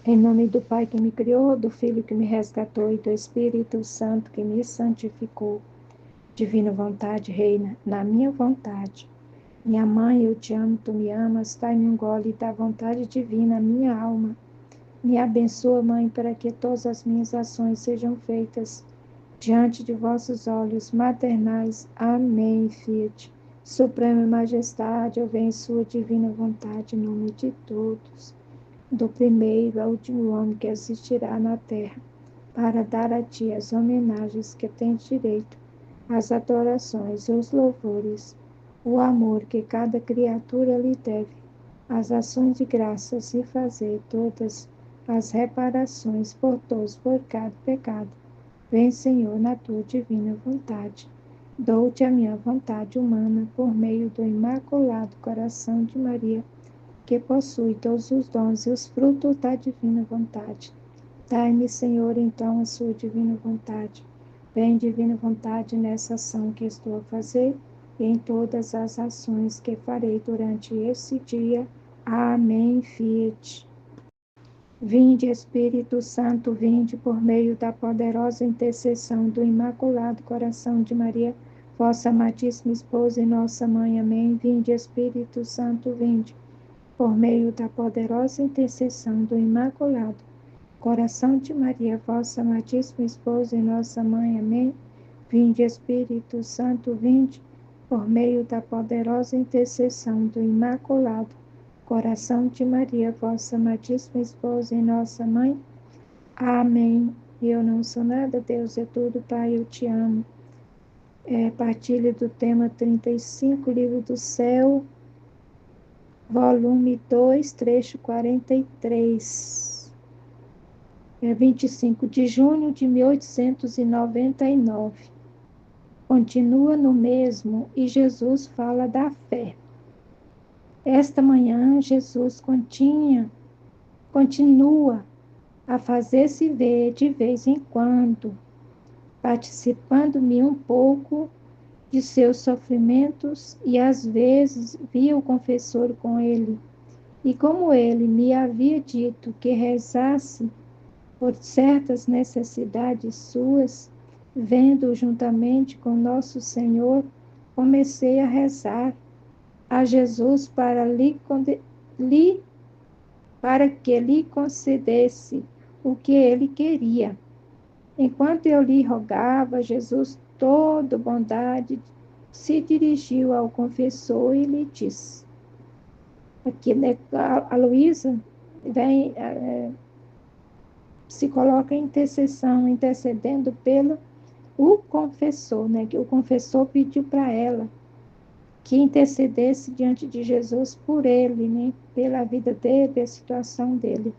Em nome do Pai que me criou, do Filho que me resgatou e do Espírito Santo que me santificou. Divina vontade reina na minha vontade. Minha mãe, eu te amo, tu me amas, dai-me um gole da vontade divina, minha alma. Me abençoa, Mãe, para que todas as minhas ações sejam feitas diante de vossos olhos maternais. Amém, Fiat. Suprema Majestade, eu venho em sua divina vontade, em nome de todos, do primeiro ao último homem que existirá na terra, para dar a ti as homenagens que tens direito, as adorações, os louvores, o amor que cada criatura lhe deve, as ações de graças e fazer todas as reparações por todos, por cada pecado. Vem, Senhor, na tua divina vontade. Dou-te a minha vontade humana por meio do Imaculado Coração de Maria, que possui todos os dons e os frutos da divina vontade. Dai-me, Senhor, então, a sua divina vontade. Vem, divina vontade, nessa ação que estou a fazer e em todas as ações que farei durante esse dia. Amém, Fiat. Vinde, Espírito Santo, vinde por meio da poderosa intercessão do Imaculado Coração de Maria, vossa amadíssima esposa e nossa mãe. Amém. Vinde, Espírito Santo, vinde por meio da poderosa intercessão do Imaculado Coração de Maria, vossa amadíssima esposa e nossa mãe. Amém. Vinde, Espírito Santo, vinde por meio da poderosa intercessão do Imaculado Coração de Maria, vossa amadíssima esposa e nossa mãe. Amém. Eu não sou nada, Deus é tudo, Pai, eu te amo. Partilha do tema 35, Livro do Céu, volume 2, trecho 43. 25 de junho de 1899. Continua no mesmo e Jesus fala da fé. Esta manhã, Jesus continua a fazer-se ver de vez em quando, participando-me um pouco de seus sofrimentos, e às vezes via o confessor com ele. E como ele me havia dito que rezasse por certas necessidades suas, vendo juntamente com nosso Senhor, comecei a rezar a Jesus para que lhe concedesse o que ele queria. Enquanto eu lhe rogava, Jesus, todo bondade, se dirigiu ao confessor e lhe disse. Aqui, né, a Luísa vem, se coloca em intercessão, intercedendo pelo o confessor, né, que o confessor pediu para ela que intercedesse diante de Jesus por ele, né, pela vida dele, pela situação dele.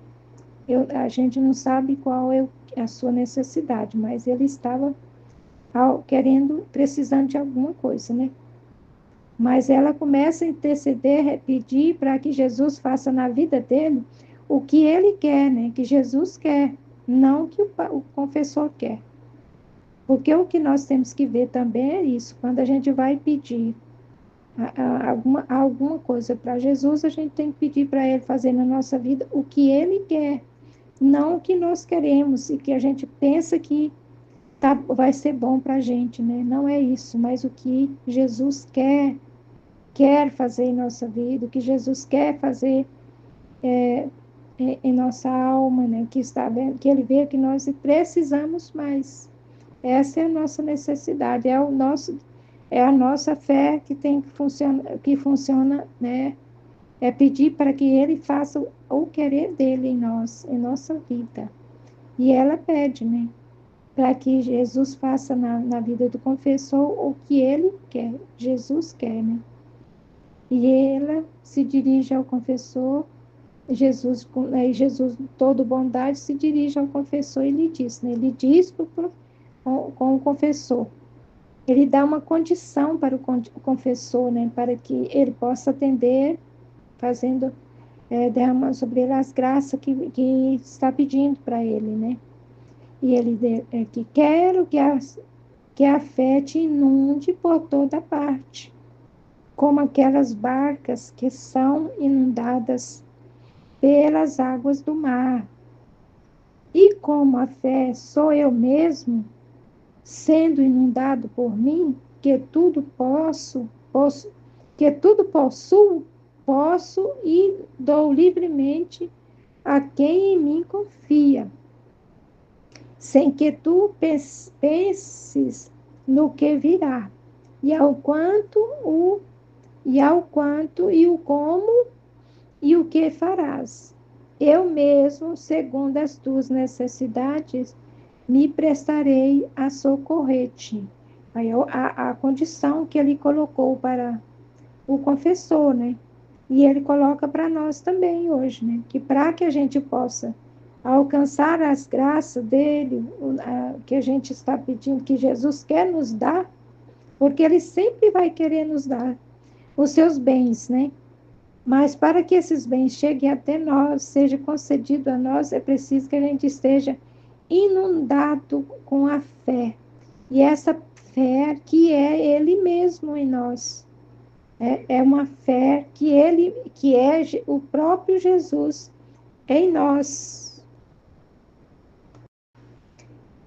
A gente não sabe qual é a sua necessidade, mas ele estava precisando de alguma coisa, né? Mas ela começa a interceder, pedir para que Jesus faça na vida dele o que ele quer, né? Que Jesus quer, não que o confessor quer. Porque o que nós temos que ver também é isso. Quando a gente vai pedir alguma coisa para Jesus, a gente tem que pedir para ele fazer na nossa vida o que ele quer, não o que nós queremos e que a gente pensa que vai ser bom para a gente, né? Não é isso, mas o que Jesus quer fazer em nossa vida, o que Jesus quer fazer em nossa alma, né? Que ele vê que nós precisamos mais. Essa é a nossa necessidade, é a nossa fé que funciona, né? É pedir para que ele faça o querer dele em nós, em nossa vida. E ela pede, né? Para que Jesus faça na vida do confessor o que ele quer, Jesus quer, né? E ela se dirige ao confessor, Jesus, todo bondade, se dirige ao confessor e lhe diz, né? Ele diz com o confessor. Ele dá uma condição para o confessor, né? Para que ele possa atender, fazendo, derramando sobre ele as graças que está pedindo para ele, né? E ele que quero que a fé te inunde por toda parte, como aquelas barcas que são inundadas pelas águas do mar. E como a fé sou eu mesmo, sendo inundado por mim, que tudo que tudo possuo, posso e dou livremente a quem em mim confia, sem que tu penses no que virá, e ao quanto e o como e o que farás. Eu mesmo, segundo as tuas necessidades, me prestarei a socorrer-te. Aí a condição que ele colocou para o confessor, né? E ele coloca para nós também hoje, né? Que para que a gente possa alcançar as graças dele, que a gente está pedindo, que Jesus quer nos dar, porque ele sempre vai querer nos dar os seus bens, né? Mas para que esses bens cheguem até nós, seja concedido a nós, é preciso que a gente esteja inundado com a fé. E essa fé que é Ele mesmo em nós. É uma fé que é o próprio Jesus em nós.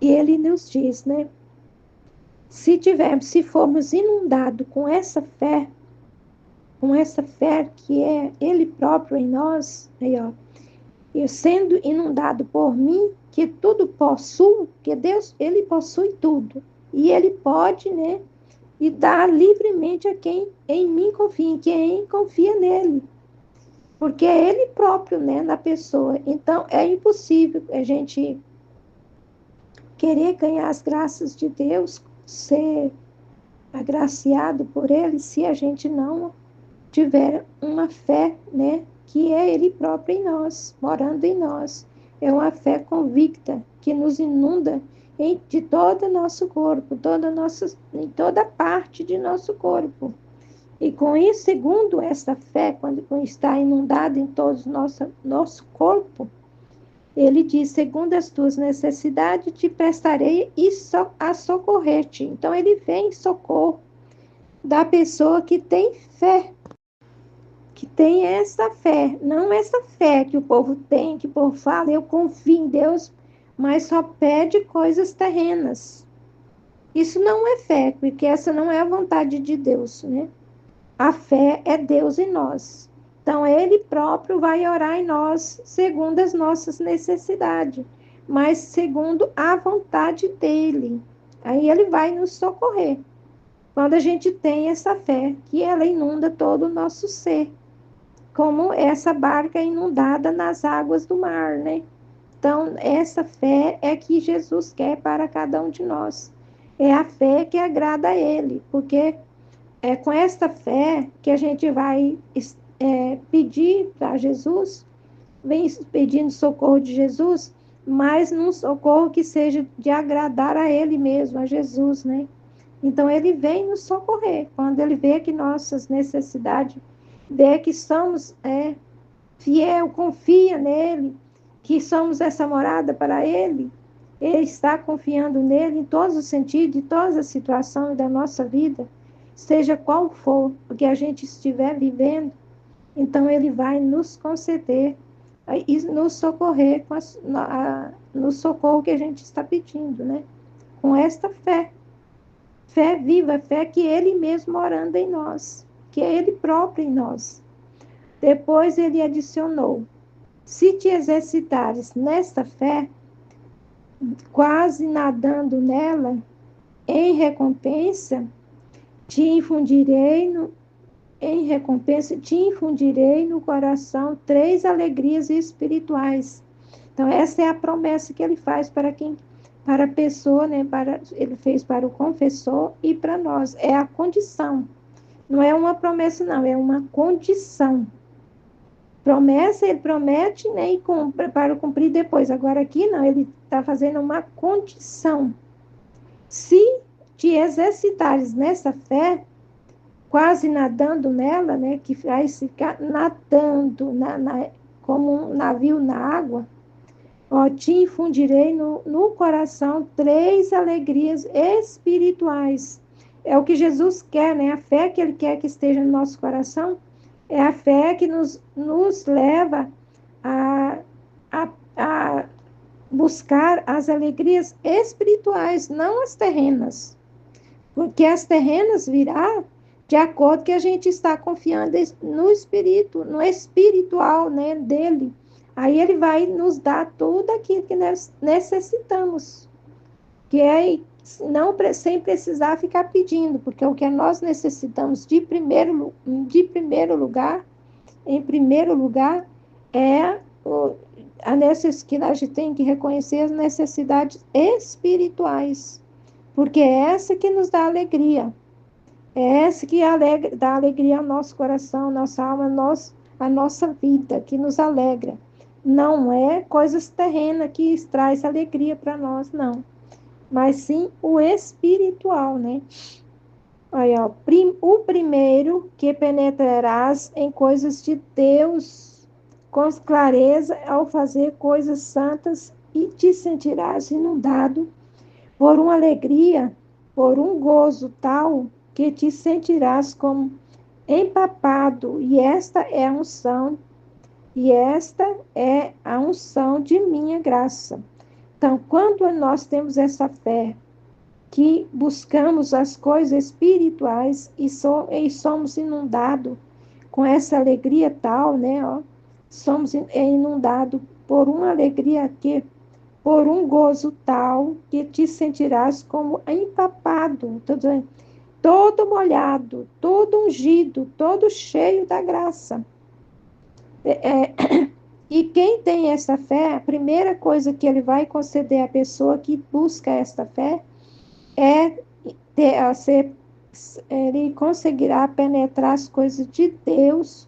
E Ele nos diz, né? Se formos inundados com essa fé que é Ele próprio em nós, aí ó, e sendo inundado por mim, que tudo possuo, que Deus, Ele possui tudo. E Ele pode, né? E dar livremente a quem em mim confia, em quem confia nele. Porque é Ele próprio, né? Na pessoa. Então, é impossível a gente querer ganhar as graças de Deus, ser agraciado por Ele, se a gente não tiver uma fé, né? Que é Ele próprio em nós, morando em nós. É uma fé convicta que nos inunda de todo o nosso corpo, em toda parte de nosso corpo. E com isso, segundo essa fé, quando está inundada em todo o nosso corpo, ele diz, segundo as tuas necessidades, te prestarei a socorrer-te. Então, ele vem em socorro da pessoa que tem fé, que tem essa fé, não essa fé que o povo tem, que o povo fala, eu confio em Deus, mas só pede coisas terrenas. Isso não é fé, porque essa não é a vontade de Deus, né? A fé é Deus em nós. Então, Ele próprio vai orar em nós, segundo as nossas necessidades, mas segundo a vontade dEle. Aí Ele vai nos socorrer. Quando a gente tem essa fé, que ela inunda todo o nosso ser, como essa barca inundada nas águas do mar, né? Então, essa fé é que Jesus quer para cada um de nós. É a fé que agrada a Ele, porque é com esta fé que a gente vai pedir para Jesus, vem pedindo socorro de Jesus, mas num socorro que seja de agradar a Ele mesmo, a Jesus, né? Então, Ele vem nos socorrer. Quando Ele vê que nossas necessidades, vê que somos fiel, confia nele, que somos essa morada para Ele, Ele está confiando nele em todos os sentidos, em todas as situações da nossa vida, seja qual for o que a gente estiver vivendo, então Ele vai nos conceder e nos socorrer no socorro que a gente está pedindo, né? Com esta fé. Fé viva, fé que Ele mesmo morando em nós, que é Ele próprio em nós. Depois Ele adicionou, se te exercitares nesta fé, quase nadando nela, em recompensa, te infundirei no coração 3 alegrias espirituais. Então, essa é a promessa que ele faz para a pessoa, né? Ele fez para o confessor e para nós. É a condição. Não é uma promessa, não, é uma condição. Promessa, ele promete, né? E cumpre, para cumprir depois. Agora aqui, não, ele está fazendo uma condição. Se te exercitares nessa fé, quase nadando nela, né, que faz ficar nadando como um navio na água, ó, te infundirei no coração 3 alegrias espirituais. É o que Jesus quer, né? A fé que Ele quer que esteja no nosso coração é a fé que nos leva a buscar as alegrias espirituais, não as terrenas. Porque as terrenas virá de acordo com que a gente está confiando no espírito, no espiritual, né, dele. Aí ele vai nos dar tudo aquilo que nós necessitamos, que é não sem precisar ficar pedindo, porque o que nós necessitamos de primeiro lugar, em primeiro lugar, é que a gente tem que reconhecer as necessidades espirituais, porque é essa que nos dá alegria, é essa que dá alegria ao nosso coração, nossa alma, a nossa vida, que nos alegra. Não é coisas terrenas que traz alegria para nós, não. Mas sim o espiritual, né? Aí, ó, o primeiro que penetrarás em coisas de Deus com clareza ao fazer coisas santas e te sentirás inundado por uma alegria, por um gozo tal que te sentirás como empapado, e esta é a unção de minha graça. Então, quando nós temos essa fé, que buscamos as coisas espirituais e somos inundados com essa alegria tal, né? Ó, somos inundados por uma alegria por um gozo tal, que te sentirás como empapado, todo molhado, todo ungido, todo cheio da graça. E quem tem essa fé, a primeira coisa que ele vai conceder à pessoa que busca esta fé ele conseguirá penetrar as coisas de Deus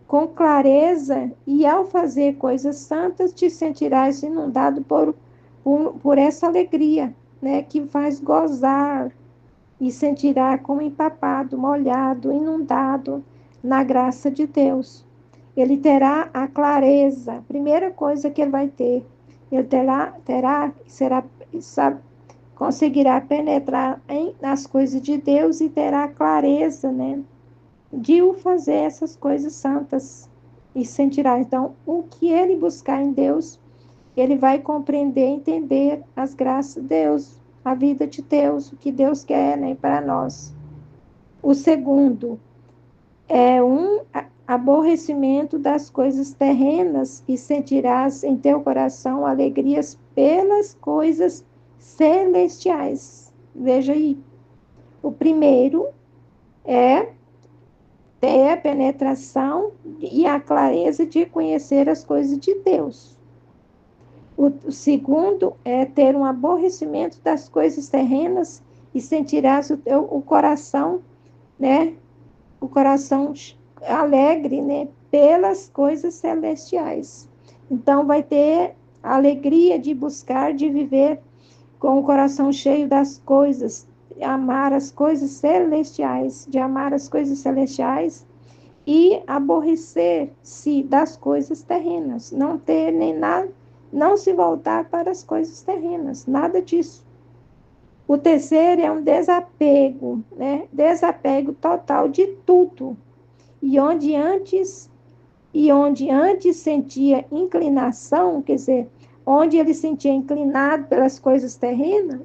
com clareza, e ao fazer coisas santas te sentirás inundado por essa alegria, né, que faz gozar, e sentirá como empapado, molhado, inundado na graça de Deus. Ele terá a clareza, a primeira coisa que ele vai ter, ele conseguirá penetrar nas coisas de Deus e terá clareza, né, de o fazer essas coisas santas, e sentirá. Então, o que ele buscar em Deus, ele vai compreender, entender as graças de Deus, a vida de Deus, o que Deus quer, né, para nós. O segundo é um aborrecimento das coisas terrenas, e sentirás em teu coração alegrias pelas coisas celestiais. Veja aí. O primeiro é ter a penetração e a clareza de conhecer as coisas de Deus. O segundo é ter um aborrecimento das coisas terrenas, e sentirás o coração, né? O coração alegre, né? Pelas coisas celestiais. Então, vai ter a alegria de buscar, de viver com o coração cheio das coisas, amar as coisas celestiais, de amar as coisas celestiais e aborrecer-se das coisas terrenas, não ter nem nada, não se voltar para as coisas terrenas, nada disso. O terceiro é um desapego, né? Desapego total de tudo. E onde antes sentia inclinação, quer dizer, onde ele sentia inclinado pelas coisas terrenas,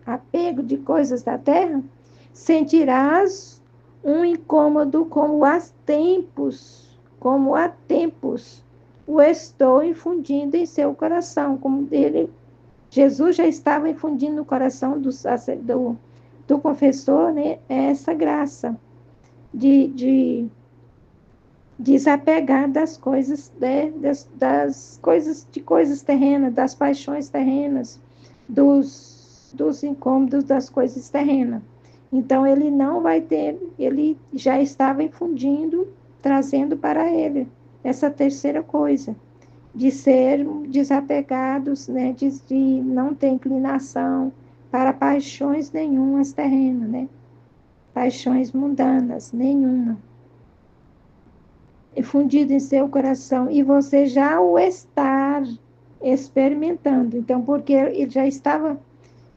apego de coisas da terra, sentirás um incômodo como há tempos o estou infundindo em seu coração, como Jesus já estava infundindo no coração do confessor, né, essa graça de desapegar das coisas, né, das coisas terrenas, das paixões terrenas, dos incômodos das coisas terrenas. Então, ele não vai ter, ele já estava infundindo, trazendo para ele essa terceira coisa, de ser desapegados, né, de não ter inclinação para paixões nenhumas terrenas, né, paixões mundanas, nenhuma. Fundido em seu coração, e você já o está experimentando. Então, porque ele já estava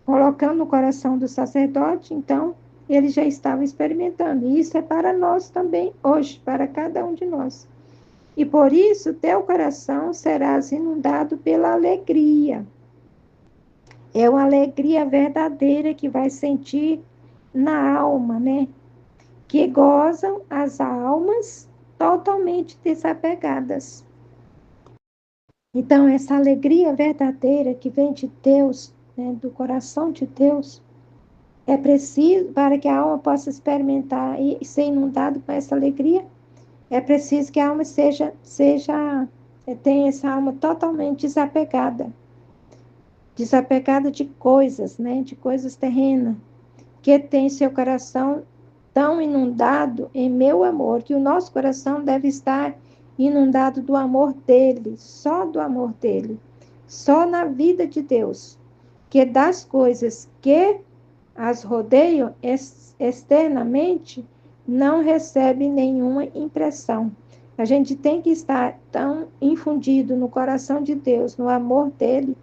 colocando no coração do sacerdote, então ele já estava experimentando. E isso é para nós também hoje, para cada um de nós. E por isso teu coração serás inundado pela alegria. É uma alegria verdadeira que vai sentir na alma, né? Que gozam as almas totalmente desapegadas. Então, essa alegria verdadeira que vem de Deus, né, do coração de Deus, é preciso, para que a alma possa experimentar e ser inundada com essa alegria, é preciso que a alma tenha essa alma totalmente desapegada de coisas, né, de coisas terrenas, que tem seu coração tão inundado em meu amor, que o nosso coração deve estar inundado do amor dele, só do amor dele, só na vida de Deus, que das coisas que as rodeiam externamente não recebe nenhuma impressão. A gente tem que estar tão infundido no coração de Deus, no amor dele,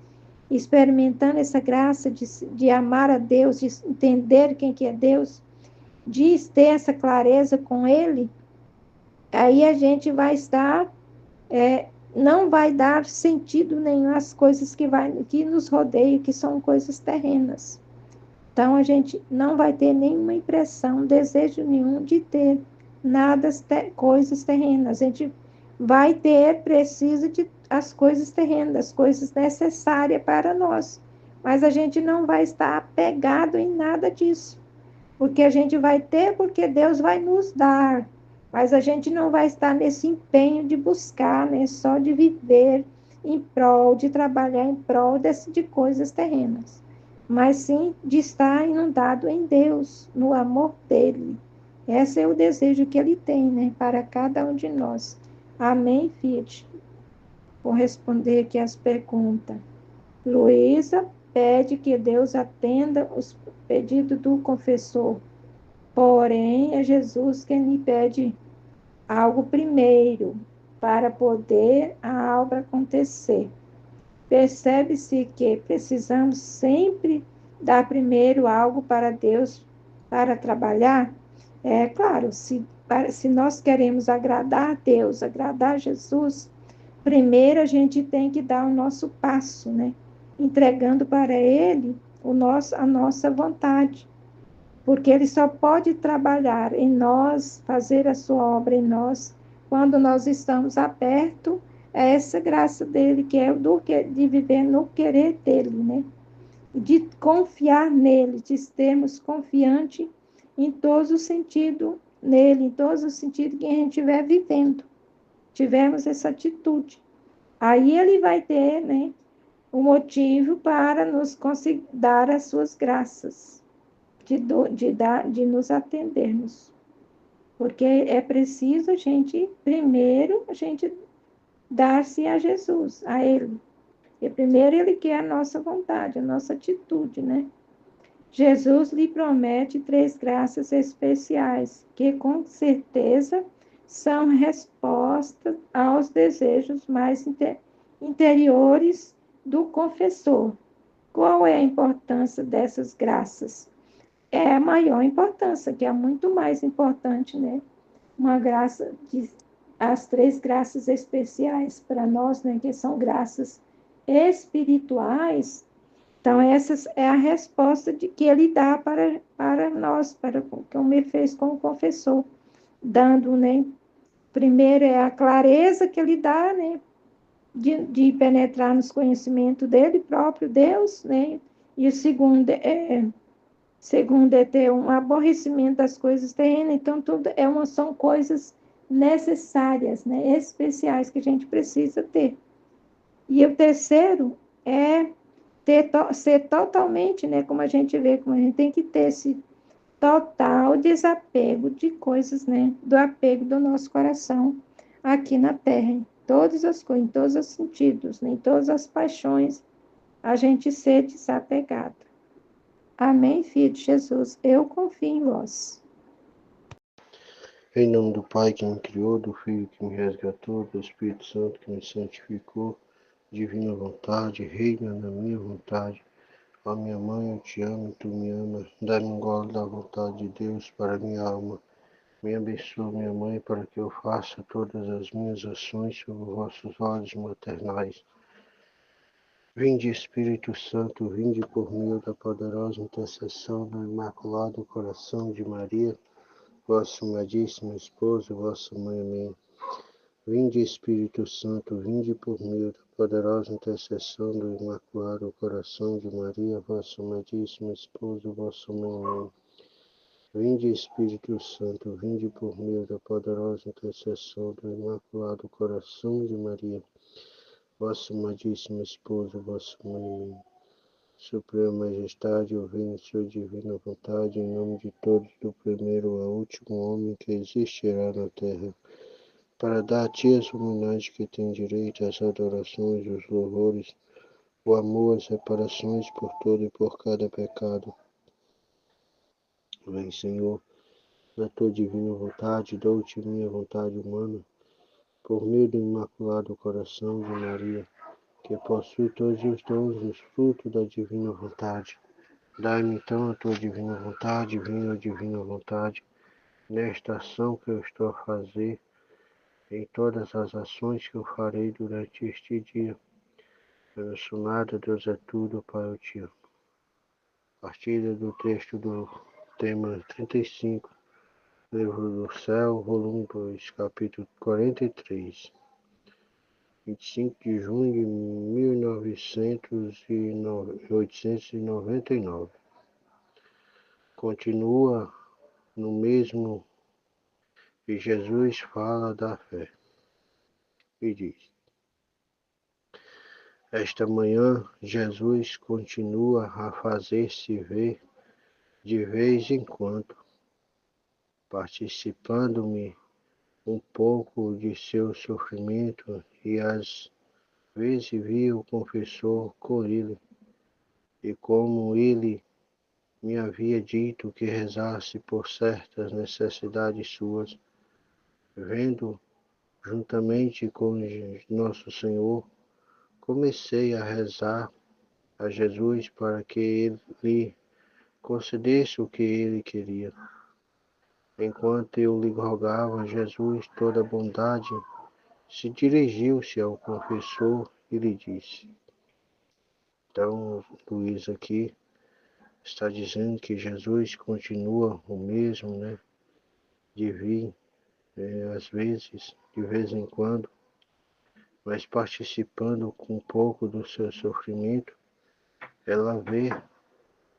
experimentando essa graça de amar a Deus, de entender quem que é Deus, de ter essa clareza com ele, aí a gente vai estar, não vai dar sentido nenhum às coisas que nos rodeiam, que são coisas terrenas. Então, a gente não vai ter nenhuma impressão, desejo nenhum de ter nada, coisas terrenas. A gente vai ter, precisa de as coisas terrenas, as coisas necessárias para nós. Mas a gente não vai estar apegado em nada disso. Porque a gente vai ter, porque Deus vai nos dar. Mas a gente não vai estar nesse empenho de buscar, né? Só de viver em prol, de trabalhar em prol de coisas terrenas, mas sim de estar inundado em Deus, no amor dele. Esse é o desejo que ele tem, né, para cada um de nós. Amém, Fiat? Vou responder aqui as perguntas. Luísa pede que Deus atenda os pedidos do confessor, porém é Jesus quem lhe pede algo primeiro para poder a obra acontecer. Percebe-se que precisamos sempre dar primeiro algo para Deus para trabalhar. É claro, se nós queremos agradar a Deus, agradar a Jesus, primeiro a gente tem que dar o nosso passo, né? Entregando para Ele a nossa vontade. Porque Ele só pode trabalhar em nós, fazer a sua obra em nós, quando nós estamos abertos a essa graça dele, que é de viver no querer dele, né? De confiar nele, de termos confiante em todos os sentidos nele, em todos os sentidos que a gente estiver vivendo. Tivermos essa atitude. Aí ele vai ter, né, o motivo para nos dar as suas graças, de nos atendermos. Porque é preciso primeiro, a gente dar-se a Jesus, a Ele. E primeiro Ele quer a nossa vontade, a nossa atitude, né? Jesus lhe promete 3 graças especiais, que com certeza são respostas aos desejos mais interiores do confessor. Qual é a importância dessas graças? É a maior importância, que é muito mais importante, né? Uma graça, as 3 graças especiais para nós, né? Que são graças espirituais. Então, essa é a resposta que ele dá para nós, como ele fez com o confessor, dando, né? Primeiro é a clareza que ele dá, né? De penetrar nos conhecimentos dele próprio, Deus, né? E o segundo é ter um aborrecimento das coisas terrenas. Então, tudo são coisas necessárias, né? Especiais que a gente precisa ter. E o terceiro é ser totalmente, né? Como a gente vê, como a gente tem que ter esse total desapego de coisas, né? Do apego do nosso coração aqui na Terra, em todas as coisas, em todos os sentidos, né? Em todas as paixões, a gente ser desapegado. Amém, Filho de Jesus, eu confio em vós. Em nome do Pai que me criou, do Filho que me resgatou, do Espírito Santo que me santificou, divina vontade, reina na minha vontade. Ó minha mãe, eu te amo, tu me amas. Dá-me um gole da vontade de Deus para minha alma. Me abençoe, minha mãe, para que eu faça todas as minhas ações sob vossos olhos maternais. Vinde, Espírito Santo, vinde por meio da poderosa intercessão do Imaculado Coração de Maria, vosso amadíssimo esposo, vossa mãe. Amém. Vinde, Espírito Santo, vinde por meio da poderosa intercessão do Imaculado Coração de Maria, vosso amadíssimo esposo, vossa mãe. Amém. Vinde, Espírito Santo, vinde por meio da poderosa intercessão do Imaculado Coração de Maria, vosso amadíssimo esposo, vossa mãe. Suprema Majestade, eu venho em sua divina vontade, em nome de todos, do primeiro ao último homem que existirá na terra, para dar a ti as humanidades que têm direito às adorações, os louvores, o amor, as reparações por todo e por cada pecado. Vem, Senhor, na tua divina vontade, dou-te minha vontade humana, por meio do Imaculado Coração de Maria, que possui todos os dons e os frutos da divina vontade. Dai-me então a tua divina vontade, vinha a divina vontade, nesta ação que eu estou a fazer, em todas as ações que eu farei durante este dia. Eu não sou nada, Deus é tudo, Pai, eu te amo. Partida do texto do tema 35, Livro do Céu, volume 2, capítulo 43. 25 de junho de 1899. Continua no mesmo e Jesus fala da fé e diz: esta manhã Jesus continua a fazer-se ver de vez em quando, participando-me um pouco de seu sofrimento e às vezes vi o confessor com ele, e como ele me havia dito que rezasse por certas necessidades suas, vendo juntamente com nosso Senhor, comecei a rezar a Jesus para que ele lhe concedesse o que ele queria. Enquanto eu lhe rogava, Jesus, toda bondade, se dirigiu-se ao confessor e lhe disse. Então, Luiz aqui está dizendo que Jesus continua o mesmo, né? De vir, às vezes, de vez em quando, mas participando com um pouco do seu sofrimento, ela vê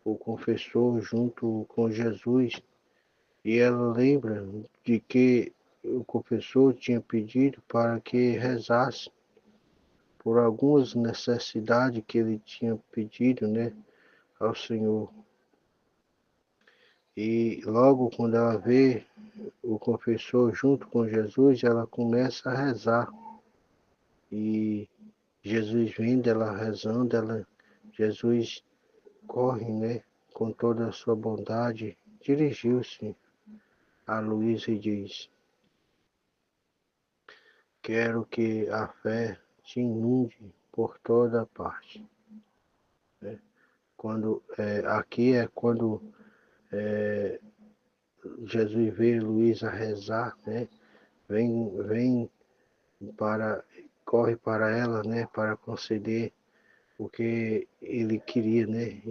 o confessor junto com Jesus e ela lembra de que o confessor tinha pedido para que rezasse por algumas necessidades que ele tinha pedido, né, ao Senhor. E logo quando ela vê o confessor junto com Jesus, ela começa a rezar. E Jesus vendo ela rezando, Jesus corre, né, com toda a sua bondade, dirigiu-se a Luísa e diz: quero que a fé te inunde por toda parte. Né? Aqui é quando Jesus vê Luísa rezar, né? Vem corre para ela, né? Para conceder o que ele queria, né?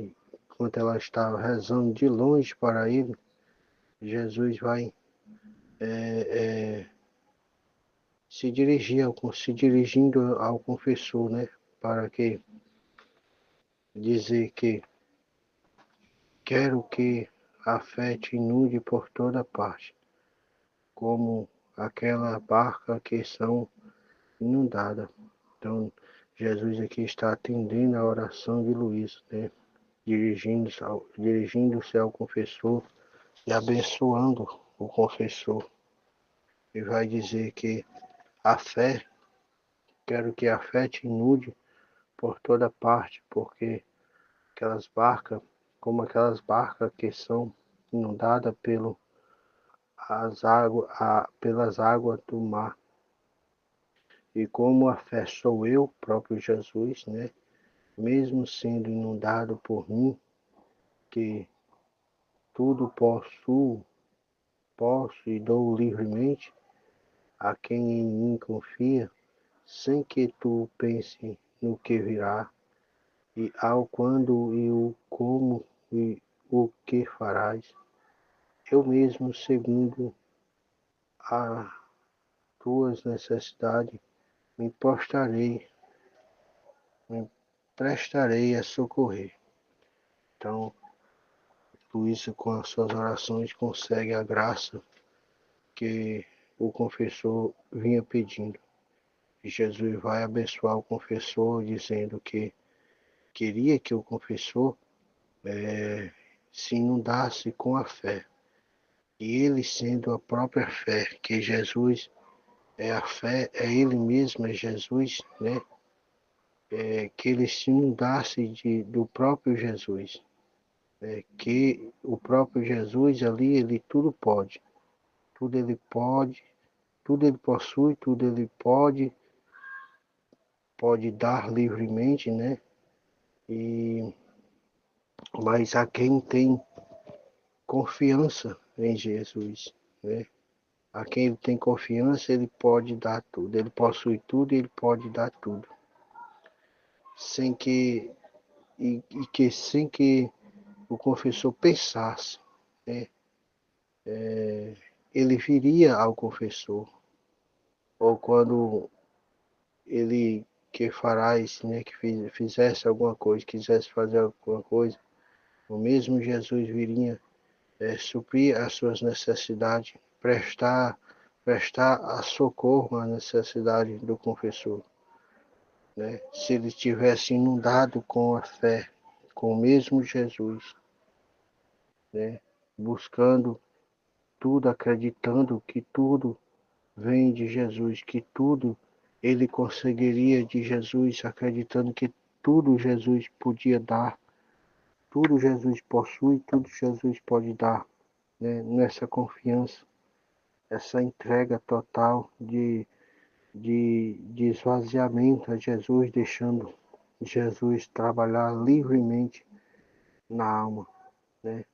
Enquanto ela estava rezando de longe para ele, Jesus vai se dirigindo ao confessor, né? Para que dizer que quero que a fé te inunde por toda parte, como aquela barca que são inundadas. Então, Jesus aqui está atendendo a oração de Luís, né? Dirigindo-se ao confessor e abençoando o confessor. E vai dizer que a fé, quero que a fé te inunde por toda parte, porque aquelas barcas que são inundadas pelas águas do mar. E como a fé sou eu, próprio Jesus, né? Mesmo sendo inundado por mim, que tudo possuo, posso e dou livremente a quem em mim confia, sem que tu pense no que virá, e ao quando e o como e o que farás. Eu mesmo, segundo as tuas necessidades, me postarei, me prestarei a socorrer. Então, Luísa, com as suas orações, consegue a graça que o confessor vinha pedindo. E Jesus vai abençoar o confessor, dizendo que queria que o confessor se inundasse com a fé. E ele, sendo a própria fé, que Jesus é a fé, é ele mesmo, é Jesus, né? Que ele se inundasse do próprio Jesus. Que o próprio Jesus ali, ele tudo ele pode, tudo ele possui, tudo ele pode dar livremente, né? E, mas a quem tem confiança em Jesus, né? A quem ele tem confiança, ele pode dar tudo, ele possui tudo e ele pode dar tudo. Sem que, sem que o confessor pensasse, né? Ele viria ao confessor, ou quando ele que farás, né, que fizesse alguma coisa, quisesse fazer alguma coisa, o mesmo Jesus viria suprir as suas necessidades, prestar a socorro à necessidade do confessor. Né? Se ele tivesse inundado com a fé, com o mesmo Jesus, né? Buscando tudo, acreditando que tudo vem de Jesus, que tudo ele conseguiria de Jesus, acreditando que tudo Jesus podia dar, tudo Jesus possui, tudo Jesus pode dar, né? Nessa confiança, essa entrega total de esvaziamento a Jesus, deixando Jesus trabalhar livremente na alma, né?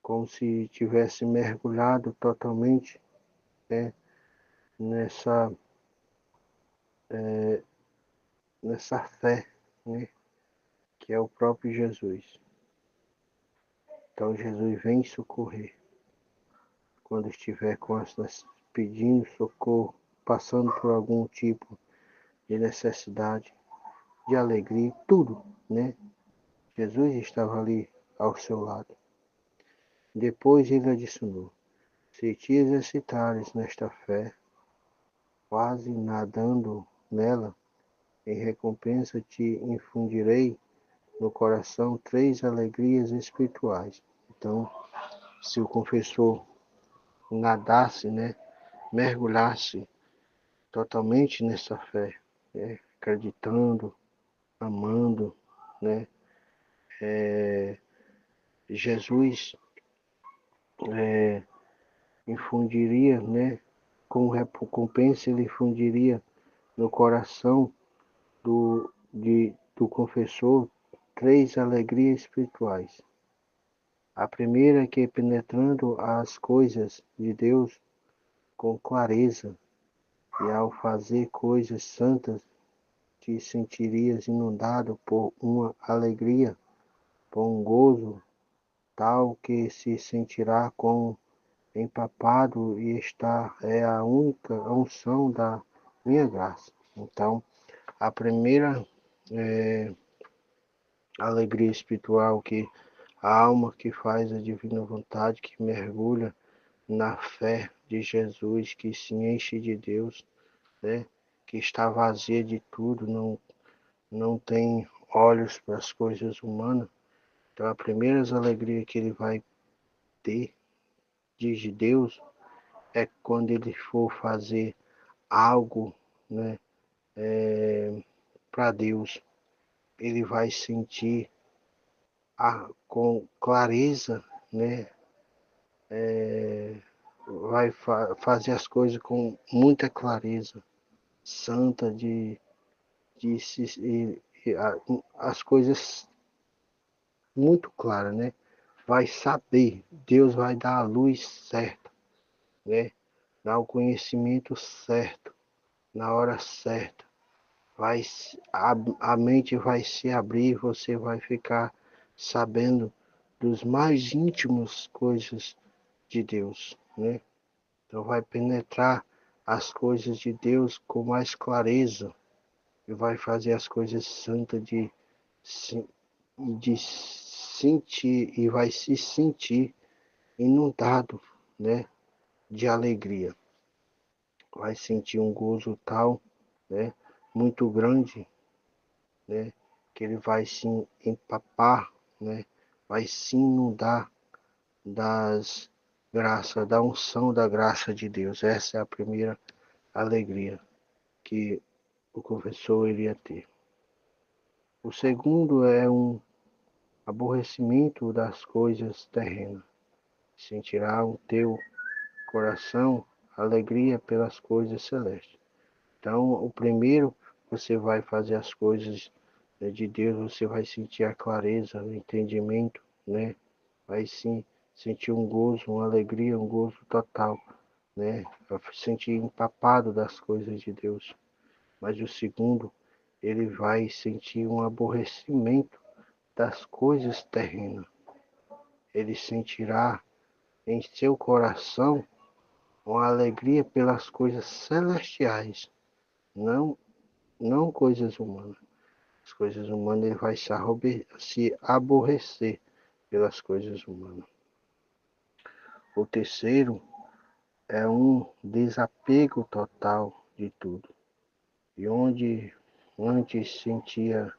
Como se tivesse mergulhado totalmente, né? nessa, nessa fé, né? Que é o próprio Jesus. Então Jesus vem socorrer quando estiver pedindo socorro, passando por algum tipo de necessidade, de alegria, tudo, né? Jesus estava ali ao seu lado. Depois ele adicionou: se te exercitares nesta fé, quase nadando nela, em recompensa te infundirei no coração 3 alegrias espirituais. Então, se o confessor nadasse, né, mergulhasse totalmente nessa fé, né, acreditando, amando, né, Jesus infundiria, né, como recompensa, ele infundiria no coração do confessor 3 alegrias espirituais. A primeira é que, penetrando as coisas de Deus com clareza e ao fazer coisas santas, te sentirias inundado por uma alegria, por um gozo tal que se sentirá como empapado, e esta é a única unção da minha graça. Então, a primeira alegria espiritual que a alma que faz a divina vontade, que mergulha na fé de Jesus, que se enche de Deus, né? Que está vazia de tudo, não tem olhos para as coisas humanas. Então, a primeira alegria que ele vai ter de Deus é quando ele for fazer algo, né, para Deus. Ele vai sentir com clareza, né, vai fazer as coisas com muita clareza, santa, de se, as coisas muito claras, né? Vai saber, Deus vai dar a luz certa, né? Dá o conhecimento certo, na hora certa. A mente vai se abrir, você vai ficar sabendo dos mais íntimos coisas de Deus, né? Então vai penetrar as coisas de Deus com mais clareza e vai fazer as coisas santas de sentir e vai se sentir inundado, né, de alegria. Vai sentir um gozo tal, né, muito grande, né, que ele vai se empapar, né, vai se inundar das graças, da unção da graça de Deus. Essa é a primeira alegria que o confessor iria ter. O segundo é um aborrecimento das coisas terrenas. Sentirá o teu coração alegria pelas coisas celestes. Então, o primeiro, você vai fazer as coisas de Deus, você vai sentir a clareza, o entendimento, né? Vai sim sentir um gozo, uma alegria, um gozo total, né? Vai sentir empapado das coisas de Deus. Mas o segundo, ele vai sentir um aborrecimento das coisas terrenas. Ele sentirá em seu coração uma alegria pelas coisas celestiais, não, não coisas humanas. As coisas humanas ele vai se aborrecer pelas coisas humanas. O terceiro é um desapego total de tudo. E onde antes sentia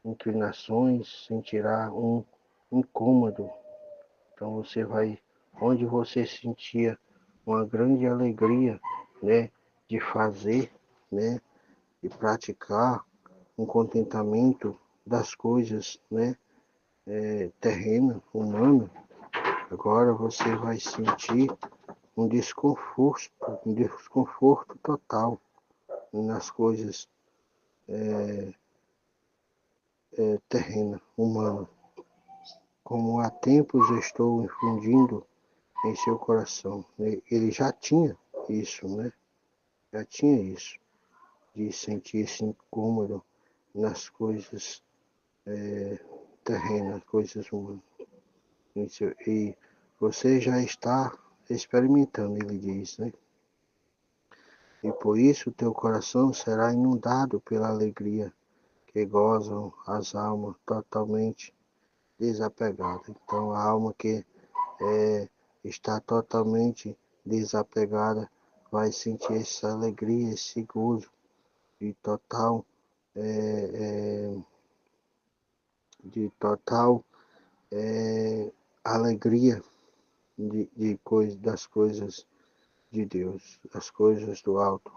inclinações, sentirá um incômodo. Então você vai, onde você sentia uma grande alegria, né, de fazer, né, e praticar um contentamento das coisas, né, terrena, humana, agora você vai sentir um desconforto total nas coisas terrena, humana. Como há tempos eu estou infundindo em seu coração. Ele já tinha isso, né? Já tinha isso, de sentir esse incômodo nas coisas terrenas, coisas humanas. E você já está experimentando, ele diz, né? E por isso teu coração será inundado pela alegria que gozam as almas totalmente desapegadas. Então a alma que está totalmente desapegada vai sentir essa alegria, esse gozo de total, de total alegria das coisas de Deus, das coisas do alto,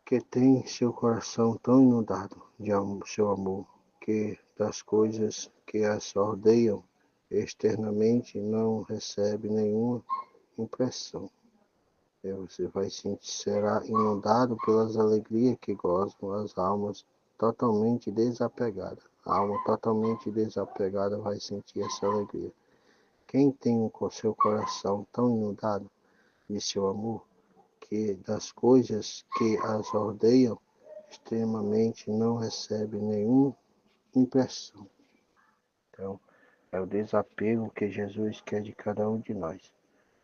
que tem seu coração tão inundado de seu amor, que das coisas que as rodeiam externamente não recebe nenhuma impressão. Você vai sentir, será inundado pelas alegrias que gozam as almas totalmente desapegadas. A alma totalmente desapegada vai sentir essa alegria. Quem tem o seu coração tão inundado de seu amor, que das coisas que as rodeiam extremamente não recebe nenhuma impressão. Então, é o desapego que Jesus quer de cada um de nós,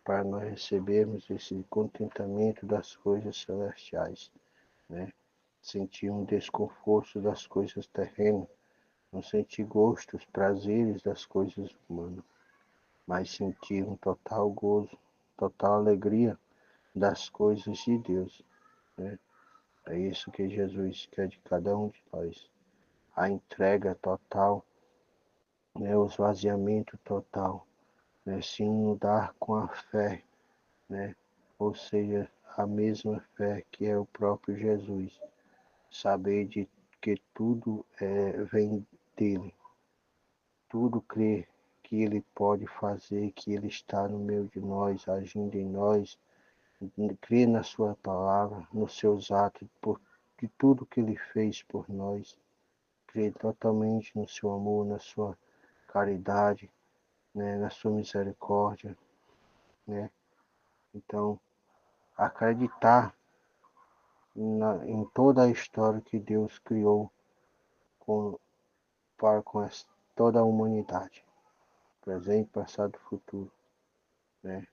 para nós recebermos esse contentamento das coisas celestiais, né? Sentir um desconforto das coisas terrenas, não sentir gostos, prazeres das coisas humanas, mas sentir um total gozo, total alegria das coisas de Deus, né? É isso que Jesus quer de cada um de nós. A entrega total, né? O esvaziamento total, né? Se inundar com a fé, né? Ou seja, a mesma fé que é o próprio Jesus. Saber de que tudo vem dele. Tudo crer que ele pode fazer, que ele está no meio de nós, agindo em nós. Crer na sua palavra, nos seus atos, de tudo que ele fez por nós. Crer totalmente no seu amor, na sua caridade, né, na sua misericórdia, né? Então, acreditar em toda a história que Deus criou com, toda a humanidade, presente, passado e futuro, né?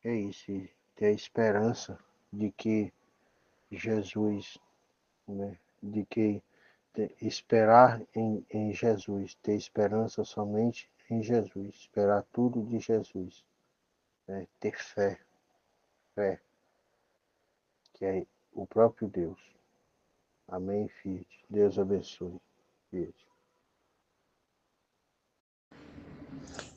É isso, e ter a esperança de que Jesus, né? De que esperar em Jesus, ter esperança somente em Jesus, esperar tudo de Jesus, né? Ter fé, que é o próprio Deus. Amém, filho. Deus abençoe. Filho.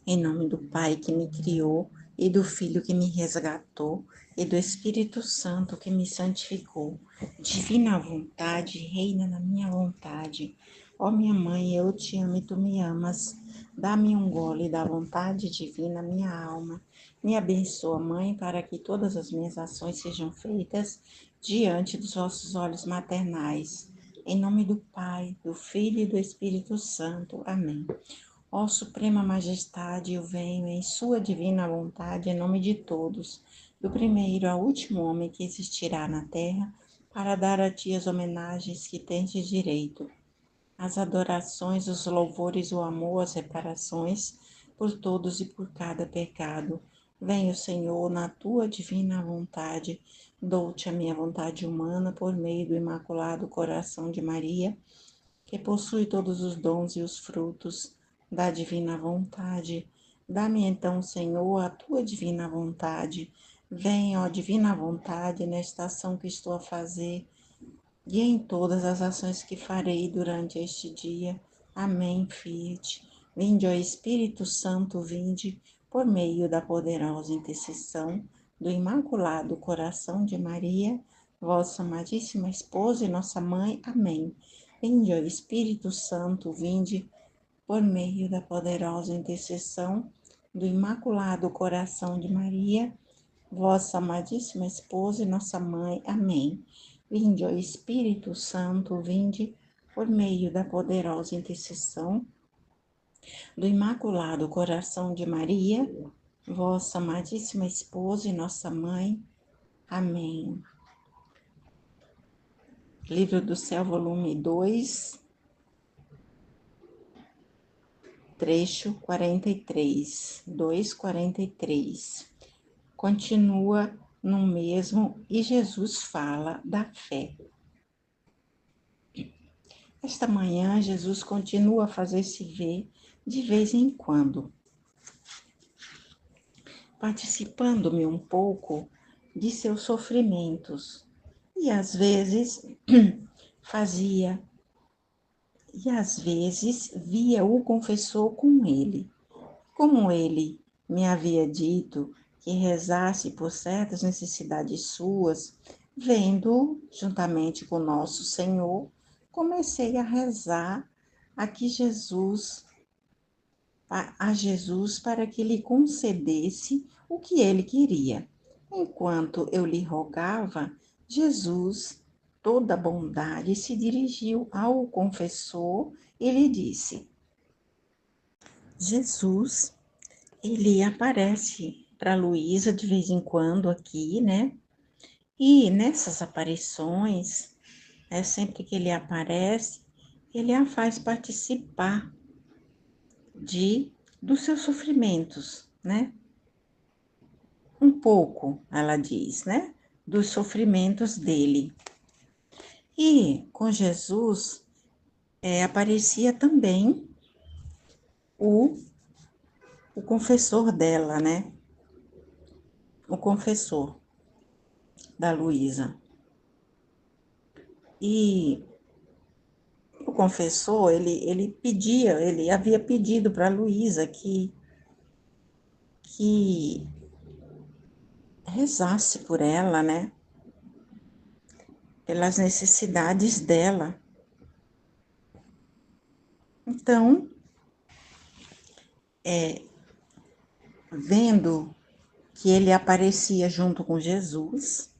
Em nome do Pai que me criou, e do Filho que me resgatou, e do Espírito Santo que me santificou. Divina vontade, reina na minha vontade. Ó minha mãe, eu te amo e tu me amas. Dá-me um gole da vontade divina, minha alma. Me abençoa, mãe, para que todas as minhas ações sejam feitas diante dos vossos olhos maternais. Em nome do Pai, do Filho e do Espírito Santo. Amém. Ó Suprema Majestade, eu venho em Sua divina vontade, em nome de todos, do primeiro ao último homem que existirá na terra, para dar a Ti as homenagens que tendes direito, as adorações, os louvores, o amor, as reparações, por todos e por cada pecado. Venho, Senhor, na Tua divina vontade, dou-te a minha vontade humana por meio do Imaculado Coração de Maria, que possui todos os dons e os frutos da divina vontade. Dá-me então, Senhor, a tua divina vontade. Venha, ó divina vontade, nesta ação que estou a fazer e em todas as ações que farei durante este dia. Amém, Fiat. Vinde, ó Espírito Santo, vinde, por meio da poderosa intercessão do Imaculado Coração de Maria, vossa amadíssima esposa e nossa mãe. Amém. Vinde, ó Espírito Santo, vinde, por meio da poderosa intercessão do Imaculado Coração de Maria, vossa amadíssima esposa e nossa mãe. Amém. Vinde, ó Espírito Santo, vinde, por meio da poderosa intercessão do Imaculado Coração de Maria, vossa amadíssima esposa e nossa mãe. Amém. Livro do Céu, volume 2, trecho 43, 2:43. Continua no mesmo e Jesus fala da fé. Esta manhã, Jesus continua a fazer-se ver de vez em quando, participando-me um pouco de seus sofrimentos, e às vezes via o confessor com ele. Como ele me havia dito que rezasse por certas necessidades suas, vendo juntamente com nosso Senhor, comecei a rezar a Jesus para que lhe concedesse o que ele queria. Enquanto eu lhe rogava, Jesus, toda bondade, se dirigiu ao confessor e lhe disse: Jesus, ele aparece para Luísa de vez em quando aqui, né? E nessas aparições, sempre que ele aparece, ele a faz participar dos seus sofrimentos, né? Um pouco, ela diz, né? Dos sofrimentos dele. E com Jesus aparecia também o confessor dela, né? O confessor da Luísa. E o confessor, ele havia pedido para a Luísa que rezasse por ela, né? Pelas necessidades dela. Então, vendo que ele aparecia junto com Jesus,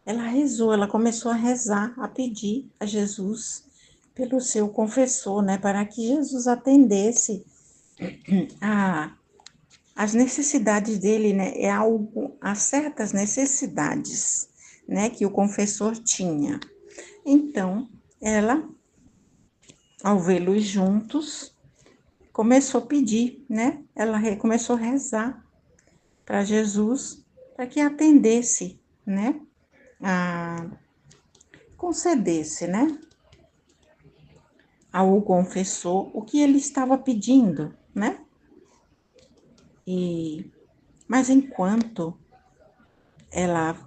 ela rezou, ela começou a rezar, a pedir a Jesus pelo seu confessor, né, para que Jesus atendesse as necessidades dele, né, há certas necessidades, né, que o confessor tinha. Então, ela, ao vê-los juntos, começou a pedir, né? Ela começou a rezar para Jesus, para que atendesse, né? Concedesse, né? Ao confessor o que ele estava pedindo, né? Mas enquanto ela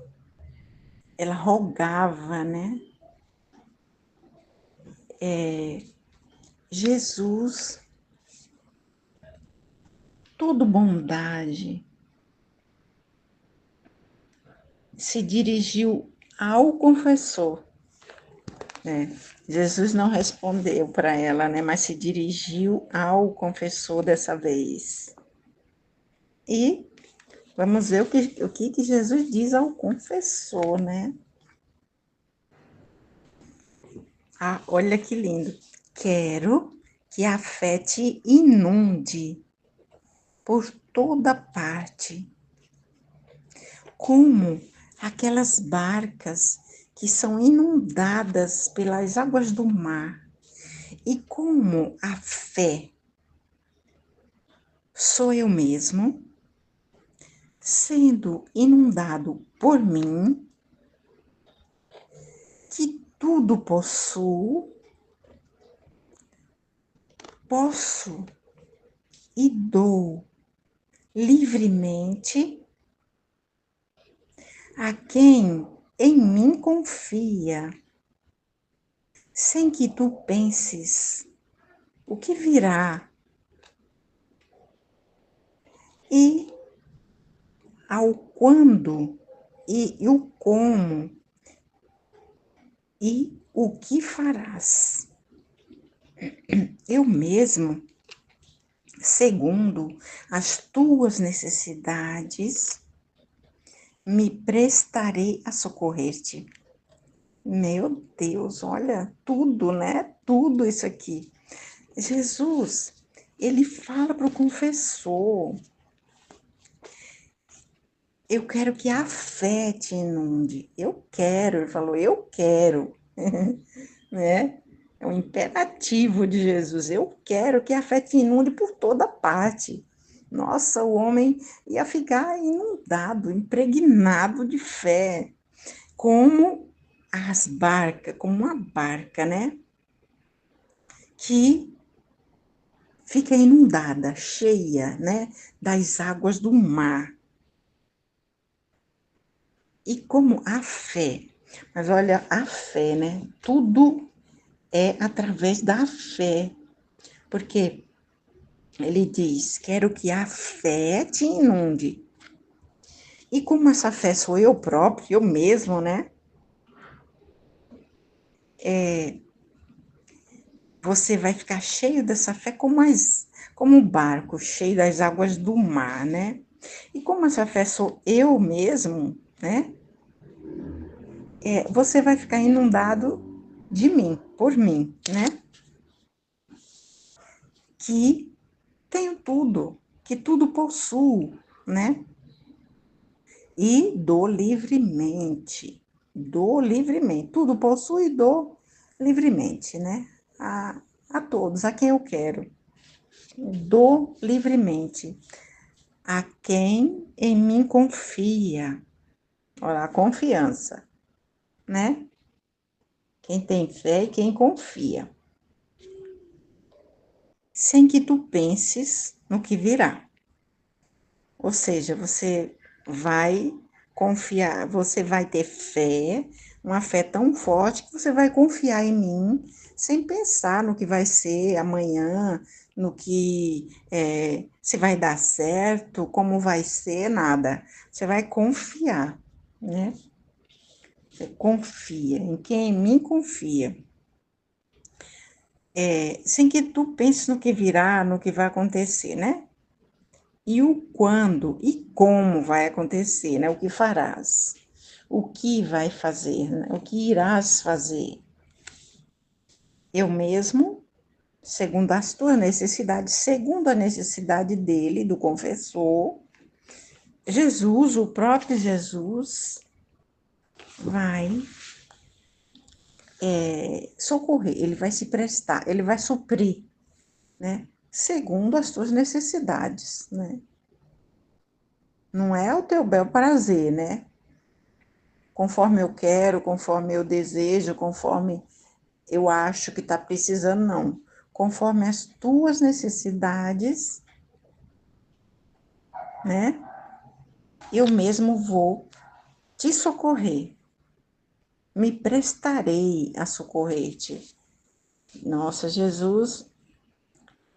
rogava, né? Jesus, todo bondade, se dirigiu ao confessor, né? Jesus não respondeu para ela, né? Mas se dirigiu ao confessor dessa vez. E vamos ver o que Jesus diz ao confessor, né? Olha que lindo. Quero que a fé te inunde por toda parte, como aquelas barcas que são inundadas pelas águas do mar, e como a fé sou eu mesmo, sendo inundado por mim, que tudo possuo, posso e dou livremente a quem em mim confia, sem que tu penses o que virá. E ao quando, e o como, e o que farás. Eu mesmo, segundo as tuas necessidades, me prestarei a socorrer-te. Meu Deus, olha tudo, né? Tudo isso aqui. Jesus, ele fala para o confessor: eu quero que a fé te inunde. Eu quero, ele falou, eu quero, né? É um imperativo de Jesus. Eu quero que a fé te inunde por toda parte. Nossa, o homem ia ficar inundado, impregnado de fé, como as barcas, como uma barca, né? Que fica inundada, cheia, né? Das águas do mar. E como a fé, mas olha, a fé, né? Tudo é através da fé, porque ele diz: quero que a fé te inunde. E como essa fé sou eu próprio, eu mesmo, né? Você vai ficar cheio dessa fé como um barco cheio das águas do mar, né? E como essa fé sou eu mesmo, né? Você vai ficar inundado de mim, por mim, né? Que tenho tudo, que tudo possuo, né? E dou livremente, tudo possuo e dou livremente, né? A todos, a quem eu quero, dou livremente, a quem em mim confia, olha, a confiança, né? Quem tem fé e quem confia, sem que tu penses no que virá. Ou seja, você vai confiar, você vai ter fé, uma fé tão forte que você vai confiar em mim, sem pensar no que vai ser amanhã, no que se vai dar certo, como vai ser, nada. Você vai confiar, né? Você confia em quem em mim confia. Sem que tu penses no que virá, no que vai acontecer, né? E o quando e como vai acontecer, né? O que farás, o que vai fazer, né? O que irás fazer. Eu mesmo segundo as tuas necessidades, segundo a necessidade dele, do confessor. Jesus, o próprio Jesus, vai socorrer, ele vai se prestar, ele vai suprir, né? Segundo as tuas necessidades, né? Não é o teu bel prazer, né? Conforme eu quero, conforme eu desejo, conforme eu acho que está precisando, não. Conforme as tuas necessidades, né? Eu mesmo vou te socorrer. Me prestarei a socorrer-te. Nossa, Jesus,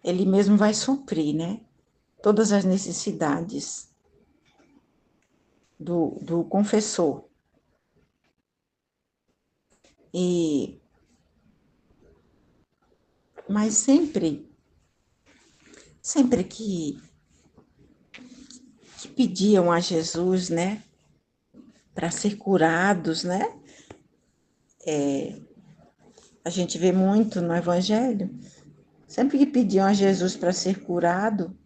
ele mesmo vai suprir, né? Todas as necessidades do confessor. Mas sempre que pediam a Jesus, né, para ser curados, né? A gente vê muito no Evangelho. Sempre que pediam a Jesus para ser curado,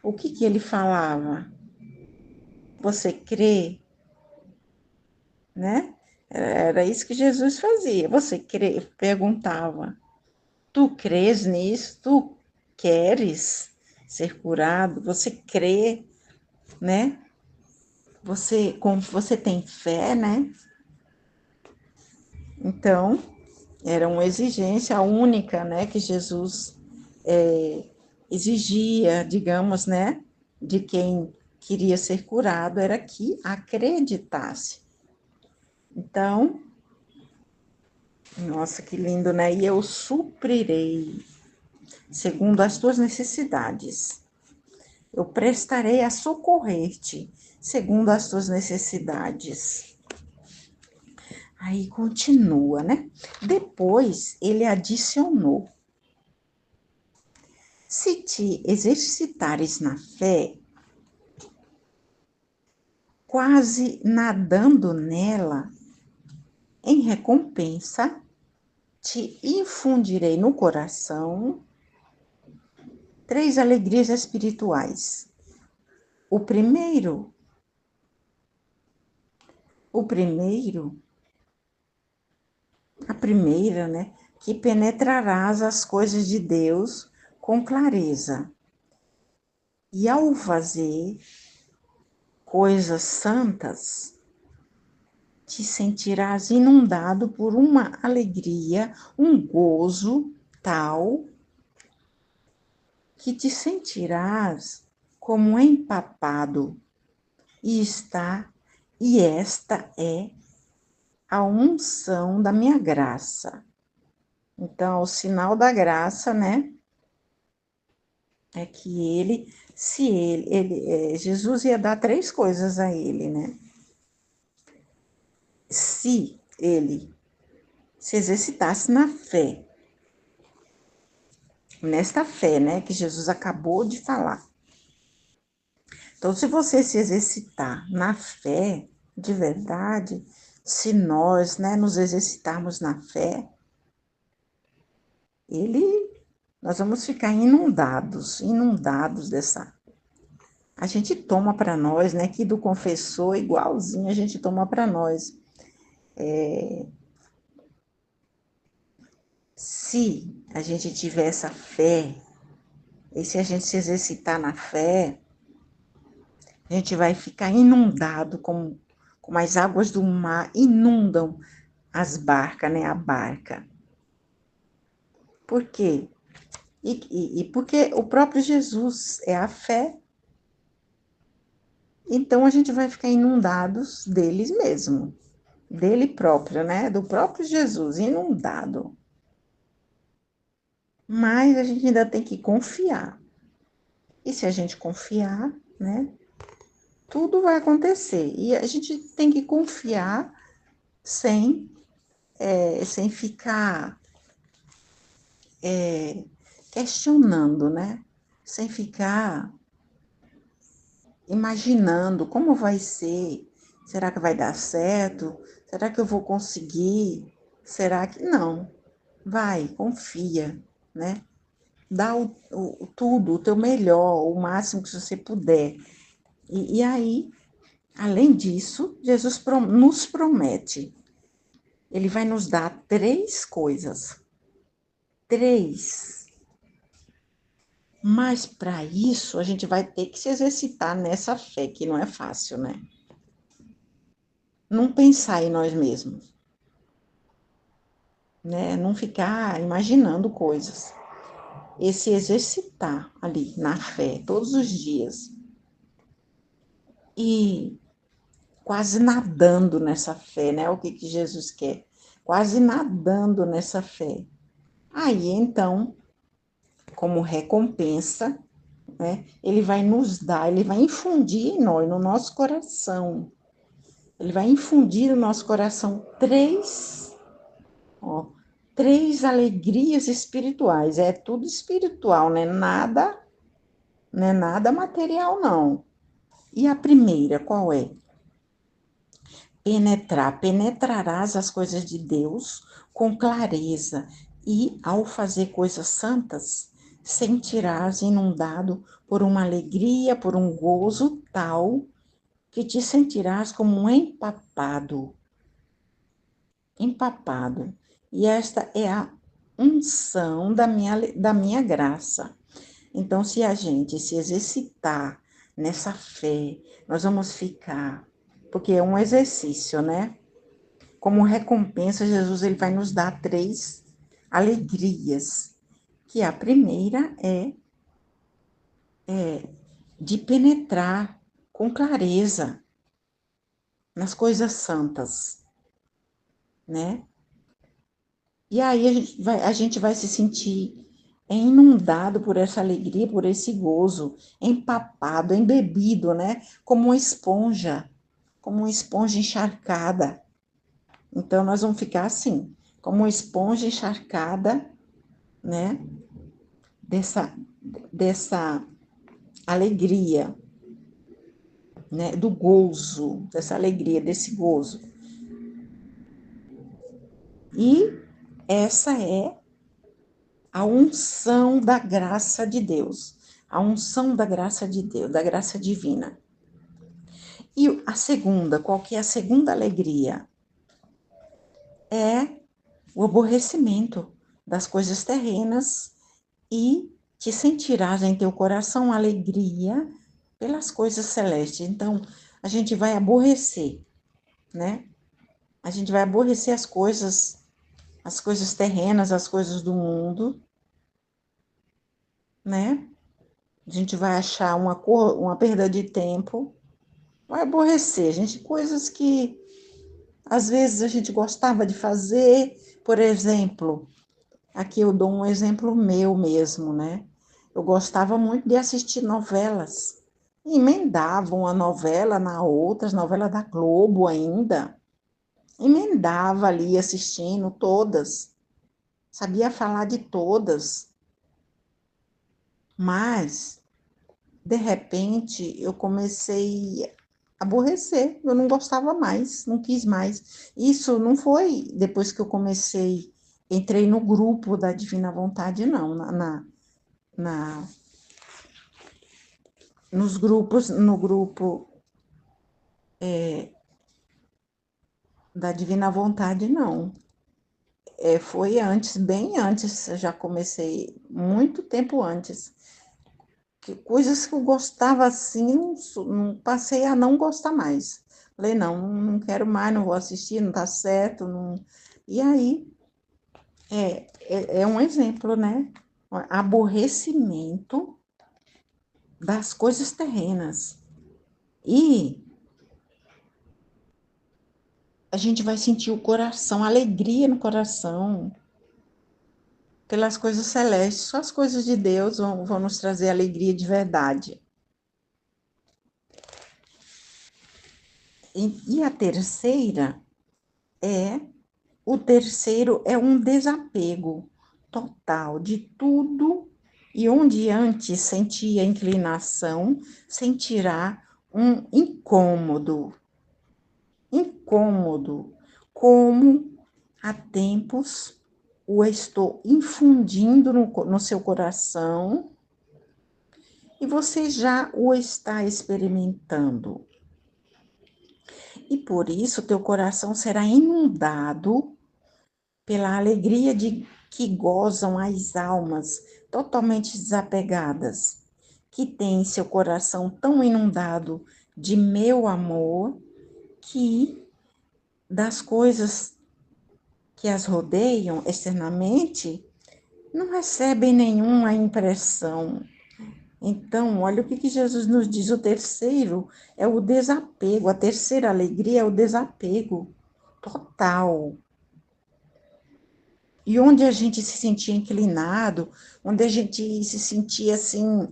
o que ele falava? Você crê? Né? Era isso que Jesus fazia. Você crê? Perguntava. Tu crês nisso? Tu queres ser curado? Você crê, né? Você tem fé, né? Então, era uma exigência única, né, que Jesus exigia, digamos, né, de quem queria ser curado, era que acreditasse. Então, nossa, que lindo, né? E eu suprirei, segundo as tuas necessidades. Eu prestarei a socorrer-te, segundo as tuas necessidades. Aí continua, né? Depois ele adicionou: se te exercitares na fé, quase nadando nela, em recompensa, te infundirei no coração 3 alegrias espirituais. O primeiro, a primeira, né, que penetrarás as coisas de Deus com clareza. E ao fazer coisas santas, te sentirás inundado por uma alegria, um gozo tal que te sentirás como empapado e esta é a unção da minha graça. Então, o sinal da graça, né, é que Jesus ia dar 3 coisas a ele, né? Se ele se exercitasse na fé, nesta fé, né, que Jesus acabou de falar. Então, se você se exercitar na fé, de verdade, se nós, né, nos exercitarmos na fé, nós vamos ficar inundados dessa. A gente toma para nós, né, que do confessor, igualzinho, a gente toma para nós. Se a gente tiver essa fé, e se a gente se exercitar na fé, a gente vai ficar inundado como as águas do mar inundam as barcas, né? A barca. Por quê? E porque o próprio Jesus é a fé, então a gente vai ficar inundados deles mesmo, dele próprio, né? Do próprio Jesus, inundado. Mas a gente ainda tem que confiar. E se a gente confiar, né? Tudo vai acontecer. E a gente tem que confiar sem ficar questionando, né? Sem ficar imaginando como vai ser. Será que vai dar certo? Será que eu vou conseguir? Será que não? Vai, confia, né? dar tudo, o teu melhor, o máximo que você puder. E aí, além disso, Jesus nos promete. Ele vai nos dar 3 coisas. 3. Mas para isso, a gente vai ter que se exercitar nessa fé, que não é fácil, né? Não pensar em nós mesmos, né? Não ficar imaginando coisas. Esse exercitar ali na fé, todos os dias. E quase nadando nessa fé, né? O que Jesus quer? Quase nadando nessa fé. Aí, então, como recompensa, né? Ele vai nos dar, ele vai infundir em nós, no nosso coração. Ele vai infundir no nosso coração 3 alegrias espirituais. É tudo espiritual, né? Nada, não é nada material, não. E a primeira, qual é? Penetrarás as coisas de Deus com clareza e, ao fazer coisas santas, sentirás inundado por uma alegria, por um gozo tal que te sentirás como um empapado. Empapado. E esta é a unção da minha graça. Então, se a gente se exercitar nessa fé, nós vamos ficar, porque é um exercício, né? Como recompensa, Jesus ele vai nos dar 3 alegrias, que a primeira é de penetrar com clareza nas coisas santas, né? E aí a gente vai se sentir inundado por essa alegria, por esse gozo, empapado, embebido, né? Como uma esponja encharcada. Então, nós vamos ficar assim, como uma esponja encharcada, né? Dessa alegria, né? Do gozo, dessa alegria, desse gozo. E essa é a unção da graça de Deus. A unção da graça de Deus, da graça divina. E a segunda, qual que é a segunda alegria? É o aborrecimento das coisas terrenas e te sentirás em teu coração alegria pelas coisas celestes. Então, a gente vai aborrecer, né? A gente vai aborrecer as coisas terrenas, as coisas do mundo, né? A gente vai achar uma perda de tempo, vai aborrecer, gente, coisas que às vezes a gente gostava de fazer, por exemplo, aqui eu dou um exemplo meu mesmo, né? Eu gostava muito de assistir novelas. Emendava uma novela na outra, as novelas da Globo ainda. Emendava ali assistindo todas. Sabia falar de todas. Mas, de repente, eu comecei a aborrecer. Eu não gostava mais, não quis mais. Isso não foi depois que eu entrei no grupo da Divina Vontade, não. Na no grupo da Divina Vontade, não. Foi antes, bem antes, eu já comecei, muito tempo antes. Coisas que eu gostava assim, não passei a não gostar mais. Falei, não quero mais, não vou assistir, não tá certo. Não... E aí, é um exemplo, né? Aborrecimento das coisas terrenas. E a gente vai sentir o coração, alegria no coração, pelas coisas celestes. Só as coisas de Deus vão nos trazer alegria de verdade. E a terceira o terceiro é um desapego total de tudo, e onde antes sentia inclinação, sentirá um incômodo, como há tempos o estou infundindo no seu coração e você já o está experimentando. E por isso teu coração será inundado pela alegria de que gozam as almas totalmente desapegadas, que têm seu coração tão inundado de meu amor, que das coisas que as rodeiam externamente, não recebem nenhuma impressão. Então, olha o que Jesus nos diz: o terceiro é o desapego, a terceira alegria é o desapego total. E onde a gente se sentia inclinado, onde a gente se sentia assim,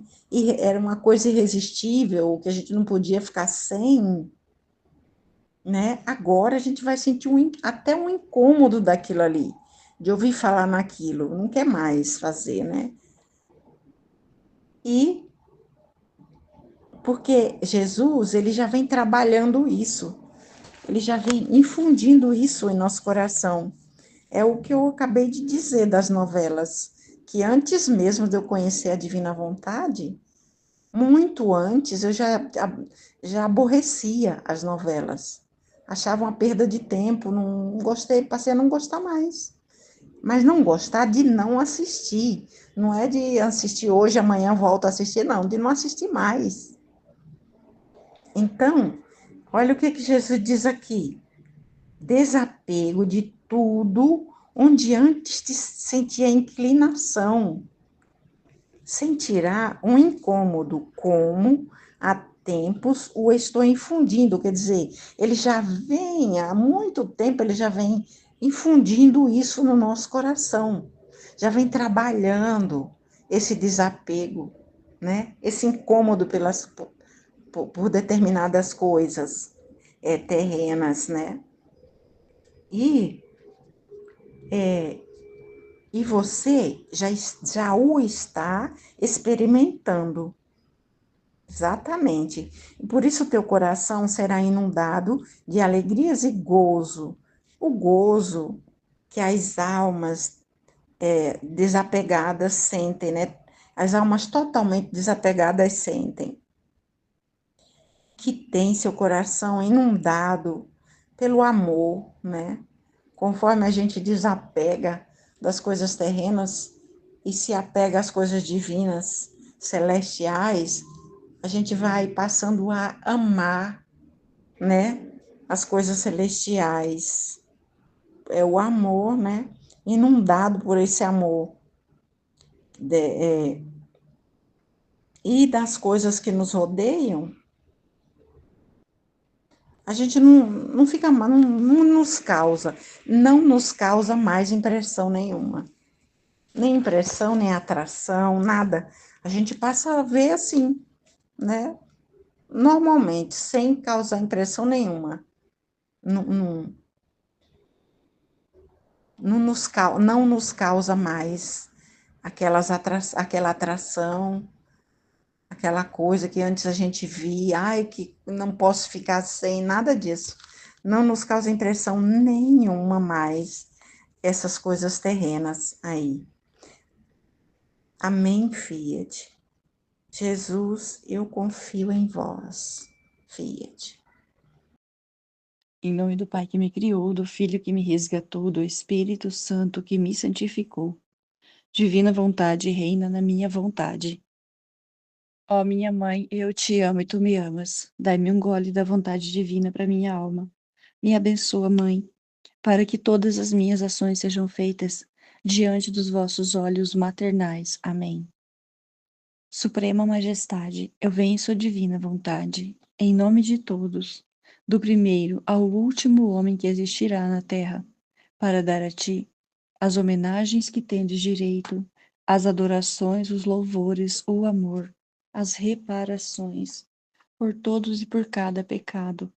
era uma coisa irresistível, que a gente não podia ficar sem, né? Agora a gente vai sentir até um incômodo daquilo ali, de ouvir falar naquilo, não quer mais fazer, né? E porque Jesus, ele já vem trabalhando isso, ele já vem infundindo isso em nosso coração. É o que eu acabei de dizer das novelas, que antes mesmo de eu conhecer a Divina Vontade, muito antes eu já aborrecia as novelas. Achava uma perda de tempo, não gostei, passei a não gostar mais. Mas não gostar de não assistir. Não é de assistir hoje, amanhã volto a assistir, não, de não assistir mais. Então, olha o que Jesus diz aqui: desapego de tudo onde antes te sentia inclinação. Sentirá um incômodo, como há tempos o estou infundindo, quer dizer, ele já vem, há muito tempo, ele já vem infundindo isso no nosso coração, já vem trabalhando esse desapego, né? Esse incômodo por determinadas coisas terrenas, né? E, e você já o está experimentando. Exatamente. E por isso teu coração será inundado de alegrias e gozo. O gozo que as almas desapegadas sentem, né? As almas totalmente desapegadas sentem. Que tem seu coração inundado pelo amor, né? Conforme a gente desapega das coisas terrenas e se apega às coisas divinas, celestiais, a gente vai passando a amar, né? As coisas celestiais. É o amor, né? Inundado por esse amor. E das coisas que nos rodeiam, a gente não fica, não nos causa mais impressão nenhuma. Nem impressão, nem atração, nada. A gente passa a ver assim, né? Normalmente, sem causar impressão nenhuma. Não, não nos causa mais aquela atração, aquela coisa que antes a gente via, ai, que não posso ficar sem, nada disso. Não nos causa impressão nenhuma mais essas coisas terrenas aí. Amém, Fiat. Jesus, eu confio em vós. Fiat. Em nome do Pai que me criou, do Filho que me resgatou, do Espírito Santo que me santificou. Divina vontade reina na minha vontade. Ó minha mãe, eu te amo e tu me amas. Dai-me um gole da vontade divina para minha alma. Me abençoa, mãe, para que todas as minhas ações sejam feitas diante dos vossos olhos maternais. Amém. Suprema Majestade, eu venho em sua divina vontade, em nome de todos, do primeiro ao último homem que existirá na terra, para dar a ti as homenagens que tendes direito, as adorações, os louvores, o amor, as reparações, por todos e por cada pecado.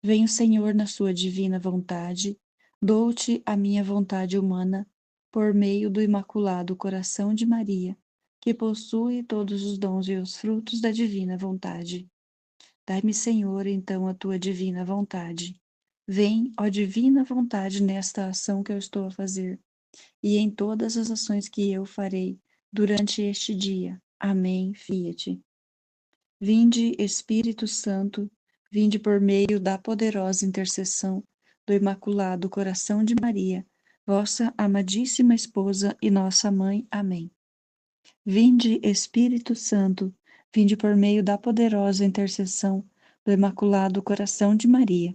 Venho, Senhor, na sua divina vontade, dou-te a minha vontade humana, por meio do Imaculado Coração de Maria, que possui todos os dons e os frutos da divina vontade. Dai-me, Senhor, então a tua divina vontade. Vem, ó divina vontade, nesta ação que eu estou a fazer. e em todas as ações que eu farei durante este dia. Amém. Fiat. Vinde, Espírito Santo, vinde por meio da poderosa intercessão do Imaculado Coração de Maria, vossa amadíssima esposa e nossa mãe. Amém. Vinde, Espírito Santo, vinde por meio da poderosa intercessão do Imaculado Coração de Maria,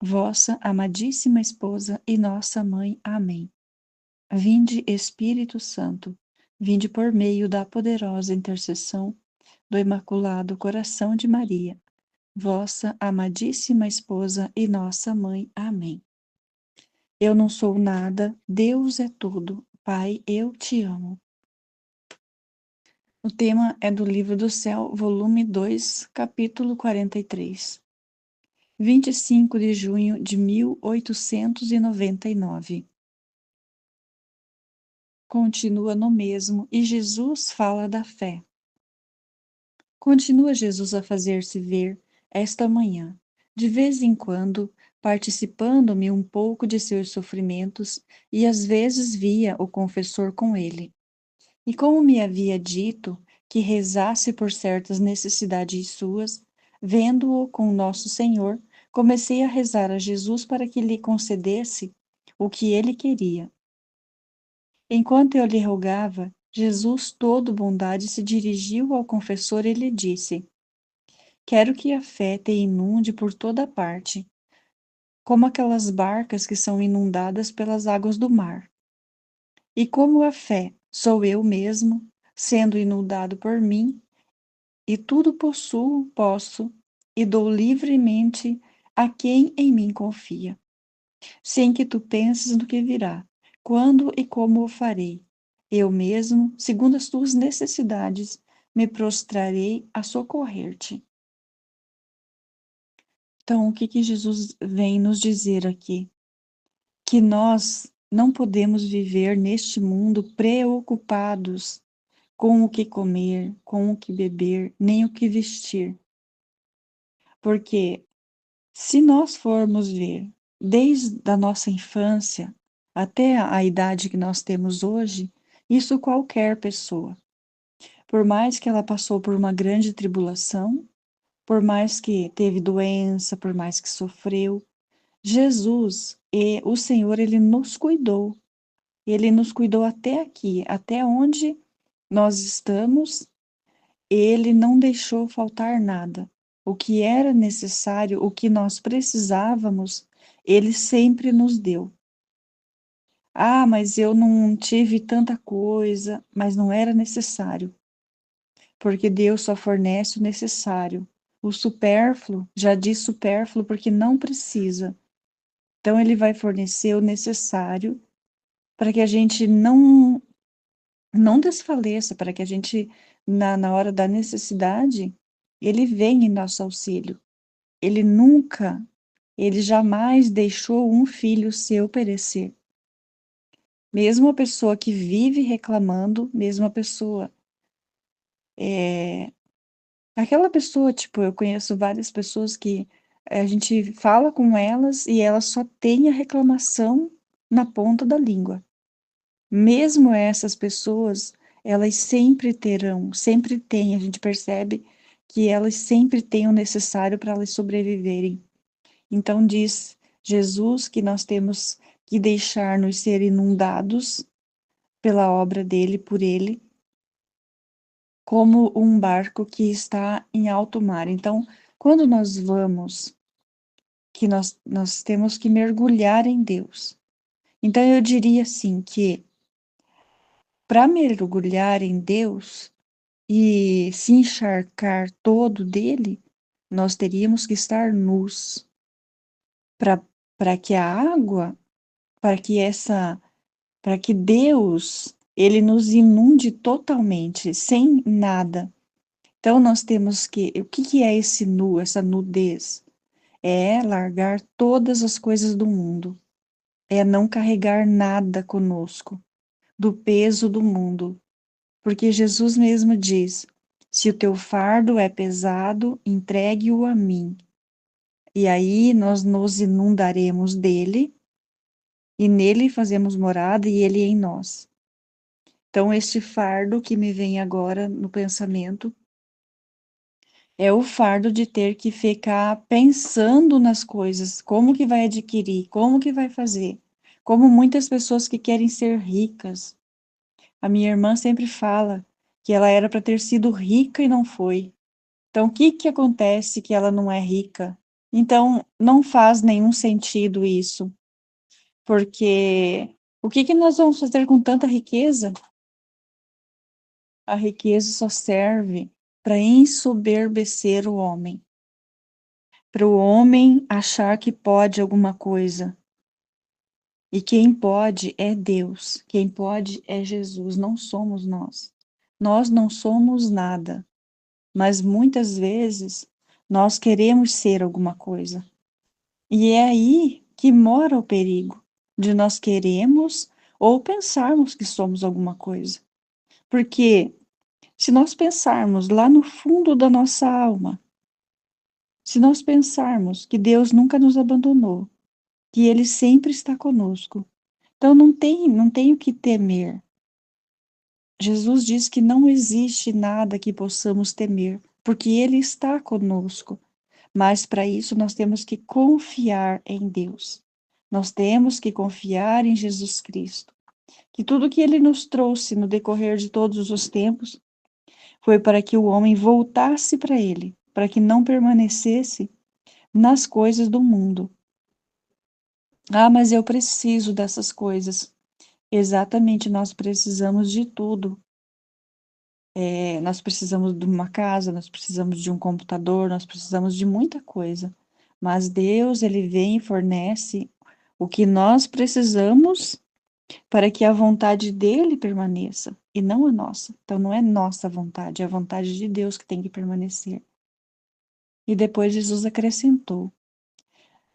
vossa amadíssima esposa e nossa mãe. Amém. Vinde, Espírito Santo, vinde por meio da poderosa intercessão do Imaculado Coração de Maria, vossa amadíssima esposa e nossa mãe. Amém. Eu não sou nada, Deus é tudo. Pai, eu te amo. O tema é do Livro do Céu, volume 2, capítulo 43. 25 de junho de 1899. Continua no mesmo e Jesus fala da fé. Continua Jesus a fazer-se ver esta manhã, de vez em quando, participando-me um pouco de seus sofrimentos, e às vezes via o confessor com ele. E como me havia dito que rezasse por certas necessidades suas, vendo-o com Nosso Senhor, comecei a rezar a Jesus para que lhe concedesse o que ele queria. Enquanto eu lhe rogava, Jesus, todo bondade, se dirigiu ao confessor e lhe disse: Quero que a fé te inunde por toda parte, como aquelas barcas que são inundadas pelas águas do mar. E como a fé sou eu mesmo, sendo inundado por mim, e tudo possuo, posso, e dou livremente a quem em mim confia, sem que tu penses no que virá, quando e como o farei. Eu mesmo, segundo as tuas necessidades, me prostrarei a socorrer-te. Então, o que Jesus vem nos dizer aqui? Que nós não podemos viver neste mundo preocupados com o que comer, com o que beber, nem o que vestir. Porque se nós formos ver, desde a nossa infância até a idade que nós temos hoje, isso qualquer pessoa, por mais que ela passou por uma grande tribulação, por mais que teve doença, por mais que sofreu, Jesus e o Senhor, ele nos cuidou até aqui, até onde nós estamos, ele não deixou faltar nada. O que era necessário, o que nós precisávamos, ele sempre nos deu. Ah, mas eu não tive tanta coisa, mas não era necessário, porque Deus só fornece o necessário. O supérfluo, já diz supérfluo porque não precisa. Então, ele vai fornecer o necessário para que a gente não desfaleça, para que a gente, na hora da necessidade, ele venha em nosso auxílio. Ele nunca, ele jamais deixou um filho seu perecer. Mesmo a pessoa que vive reclamando, mesmo a pessoa, aquela pessoa, tipo, eu conheço várias pessoas que a gente fala com elas e elas só têm a reclamação na ponta da língua. Mesmo essas pessoas, elas sempre terão, sempre têm, a gente percebe que elas sempre têm o necessário para elas sobreviverem. Então diz Jesus que nós temos que deixar-nos ser inundados pela obra dele, por ele, como um barco que está em alto mar. Então, quando nós vamos, que nós temos que mergulhar em Deus. Então, eu diria assim que para mergulhar em Deus e se encharcar todo dele, nós teríamos que estar nus para que a água, para que essa, para que Deus ele nos inunde totalmente, sem nada. Então nós temos que, o que é esse nu, essa nudez? É largar todas as coisas do mundo, é não carregar nada conosco, do peso do mundo. Porque Jesus mesmo diz: se o teu fardo é pesado, entregue-o a mim. E aí nós nos inundaremos dele e nele fazemos morada e ele em nós. Então, este fardo que me vem agora no pensamento é o fardo de ter que ficar pensando nas coisas, como que vai adquirir, como que vai fazer. Como muitas pessoas que querem ser ricas. A minha irmã sempre fala que ela era para ter sido rica e não foi. Então, o que que acontece que ela não é rica? Então, não faz nenhum sentido isso, porque o que que nós vamos fazer com tanta riqueza? A riqueza só serve para ensoberbecer o homem, para o homem achar que pode alguma coisa. E quem pode é Deus, quem pode é Jesus, não somos nós. Nós não somos nada, mas muitas vezes nós queremos ser alguma coisa. E é aí que mora o perigo de nós queremos ou pensarmos que somos alguma coisa. Porque se nós pensarmos lá no fundo da nossa alma, se nós pensarmos que Deus nunca nos abandonou, que Ele sempre está conosco, então não tem o que temer. Jesus diz que não existe nada que possamos temer, porque Ele está conosco. Mas para isso nós temos que confiar em Deus. Nós temos que confiar em Jesus Cristo. Que tudo que Ele nos trouxe no decorrer de todos os tempos foi para que o homem voltasse para Ele, para que não permanecesse nas coisas do mundo. Ah, mas eu preciso dessas coisas. Exatamente, nós precisamos de tudo. Nós precisamos de uma casa, nós precisamos de um computador, nós precisamos de muita coisa. Mas Deus, Ele vem e fornece o que nós precisamos para que a vontade dEle permaneça, e não a nossa. Então, não é nossa vontade, é a vontade de Deus que tem que permanecer. E depois Jesus acrescentou: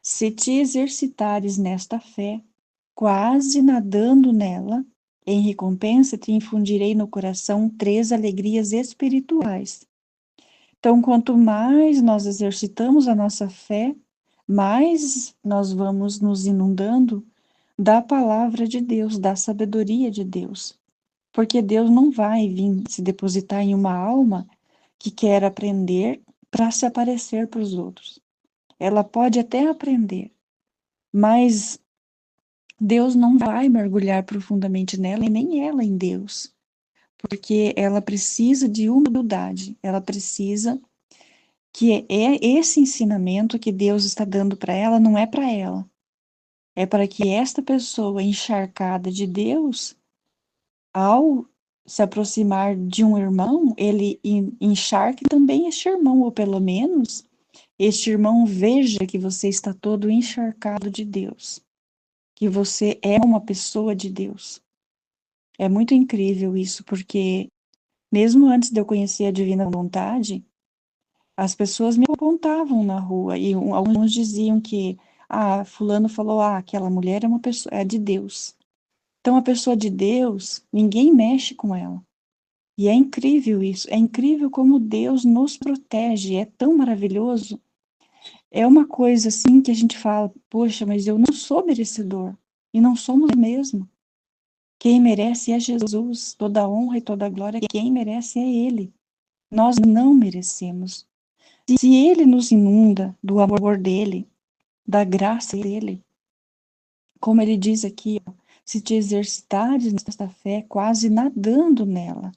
se te exercitares nesta fé, quase nadando nela, em recompensa te infundirei no coração 3 alegrias espirituais. Então, quanto mais nós exercitamos a nossa fé, mais nós vamos nos inundando da palavra de Deus, da sabedoria de Deus. Porque Deus não vai vir se depositar em uma alma que quer aprender para se aparecer para os outros. Ela pode até aprender, mas Deus não vai mergulhar profundamente nela e nem ela em Deus, porque ela precisa de humildade, ela precisa que esse ensinamento que Deus está dando para ela não é para ela, é para que esta pessoa encharcada de Deus, ao se aproximar de um irmão, ele encharque também este irmão, ou pelo menos este irmão veja que você está todo encharcado de Deus, que você é uma pessoa de Deus. É muito incrível isso, porque mesmo antes de eu conhecer a divina vontade, as pessoas me apontavam na rua e alguns diziam que, fulano falou, aquela mulher é uma pessoa, é de Deus. Então, a pessoa de Deus, ninguém mexe com ela. E é incrível isso, é incrível como Deus nos protege, é tão maravilhoso. É uma coisa assim que a gente fala, poxa, mas eu não sou merecedor. E não somos mesmo. Quem merece é Jesus, toda a honra e toda a glória, quem merece é Ele. Nós não merecemos. Se Ele nos inunda do amor dEle, da graça dEle, como Ele diz aqui, se te exercitares nesta fé, quase nadando nela,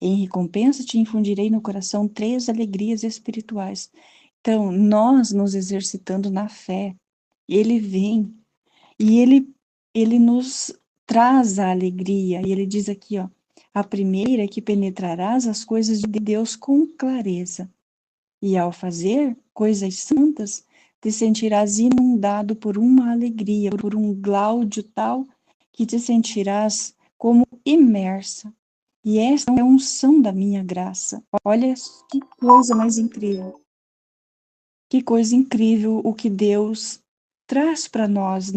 em recompensa te infundirei no coração 3 alegrias espirituais. Então, nós nos exercitando na fé, Ele vem e Ele nos traz a alegria. E Ele diz aqui, a primeira é que penetrarás as coisas de Deus com clareza. E ao fazer coisas santas, te sentirás inundado por uma alegria, por um gláudio tal, que te sentirás como imersa. E esta é a unção da minha graça. Olha que coisa mais incrível. Que coisa incrível o que Deus traz para nós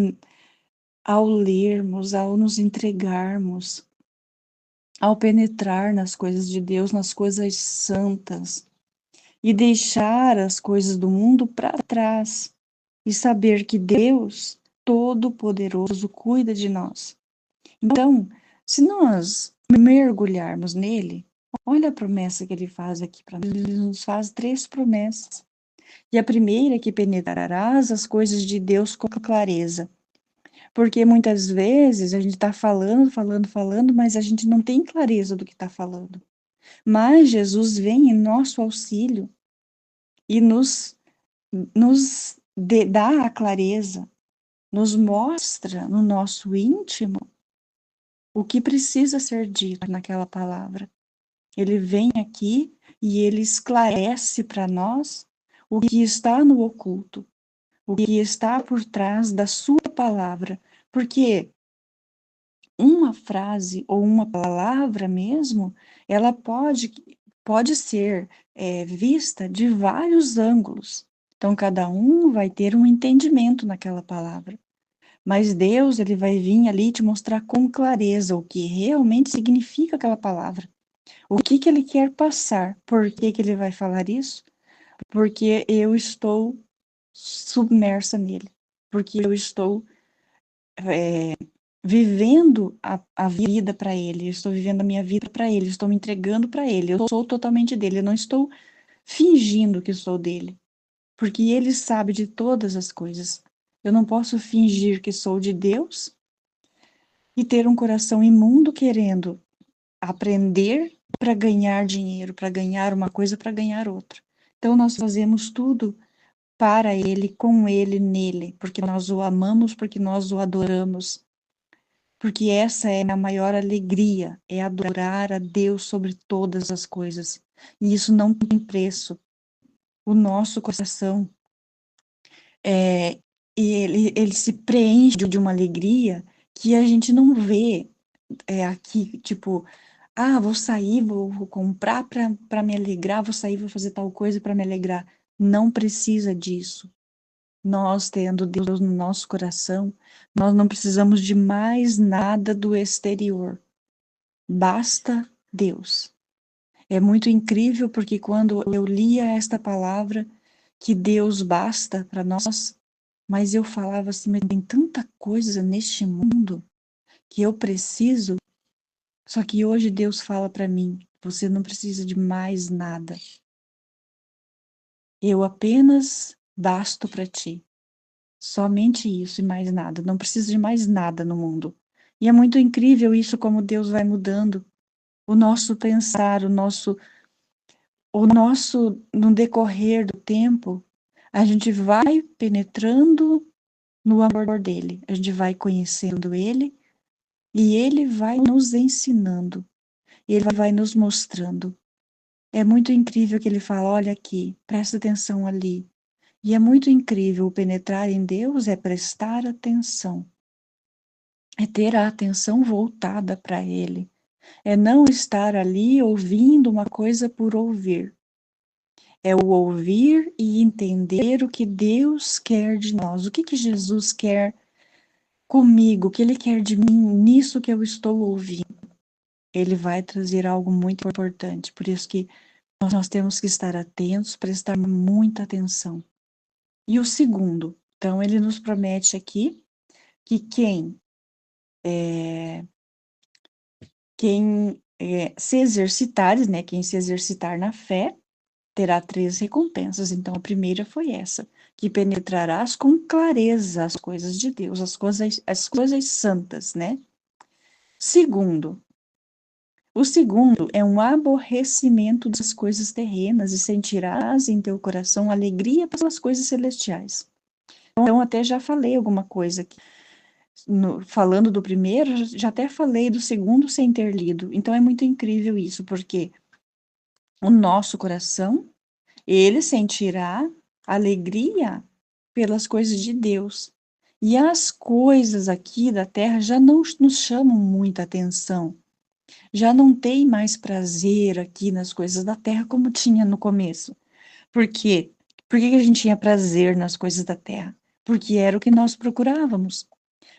ao lermos, ao nos entregarmos, ao penetrar nas coisas de Deus, nas coisas santas, e deixar as coisas do mundo para trás, e saber que Deus, Todo-Poderoso cuida de nós. Então, se nós mergulharmos nele, olha a promessa que ele faz aqui para nós. Ele nos faz 3 promessas. E a primeira é que penetrarás as coisas de Deus com clareza. Porque muitas vezes a gente está falando, mas a gente não tem clareza do que está falando. Mas Jesus vem em nosso auxílio e nos dá a clareza, nos mostra no nosso íntimo o que precisa ser dito naquela palavra. Ele vem aqui e ele esclarece para nós o que está no oculto, o que está por trás da sua palavra, porque uma frase ou uma palavra mesmo, ela pode ser vista de vários ângulos. Então, cada um vai ter um entendimento naquela palavra. Mas Deus, ele vai vir ali te mostrar com clareza o que realmente significa aquela palavra. O que ele quer passar. Por que ele vai falar isso? Porque eu estou submersa nele. Porque eu estou vivendo a vida para ele. Eu estou vivendo a minha vida para ele. Estou me entregando para ele. Eu sou totalmente dele. Eu não estou fingindo que sou dele. Porque ele sabe de todas as coisas. Eu não posso fingir que sou de Deus e ter um coração imundo querendo aprender para ganhar dinheiro, para ganhar uma coisa, para ganhar outra. Então nós fazemos tudo para ele, com ele, nele, porque nós o amamos, porque nós o adoramos. Porque essa é a maior alegria, é adorar a Deus sobre todas as coisas. E isso não tem preço. O nosso coração e ele se preenche de uma alegria que a gente não vê aqui, tipo, vou sair, vou comprar para me alegrar, vou sair, vou fazer tal coisa para me alegrar. Não precisa disso. Nós, tendo Deus no nosso coração, nós não precisamos de mais nada do exterior. Basta Deus. É muito incrível porque quando eu lia esta palavra, que Deus basta para nós, mas eu falava assim, mas tem tanta coisa neste mundo que eu preciso. Só que hoje Deus fala para mim, você não precisa de mais nada. Eu apenas basto para ti. Somente isso e mais nada. Não precisa de mais nada no mundo. E é muito incrível isso, como Deus vai mudando o nosso pensar, no decorrer do tempo, a gente vai penetrando no amor dele, a gente vai conhecendo ele e ele vai nos ensinando, ele vai nos mostrando. É muito incrível que ele fala, olha aqui, presta atenção ali. E é muito incrível, o penetrar em Deus é prestar atenção, é ter a atenção voltada para ele, é não estar ali ouvindo uma coisa por ouvir. É o ouvir e entender o que Deus quer de nós, o que Jesus quer comigo, o que Ele quer de mim, nisso que eu estou ouvindo. Ele vai trazer algo muito importante, por isso que nós temos que estar atentos, prestar muita atenção. E o segundo, então ele nos promete aqui que quem se exercitar, né, quem se exercitar na fé, terá 3 recompensas. Então, a primeira foi essa, que penetrarás com clareza as coisas de Deus, as coisas santas, né? O segundo é um aborrecimento das coisas terrenas e sentirás em teu coração alegria pelas coisas celestiais. Então, até já falei alguma coisa aqui. Falando do primeiro, já até falei do segundo sem ter lido. Então, é muito incrível isso, porque o nosso coração ele sentirá alegria pelas coisas de Deus. E as coisas aqui da terra já não nos chamam muita atenção. Já não tem mais prazer aqui nas coisas da terra como tinha no começo. Por quê? Por que a gente tinha prazer nas coisas da terra? Porque era o que nós procurávamos.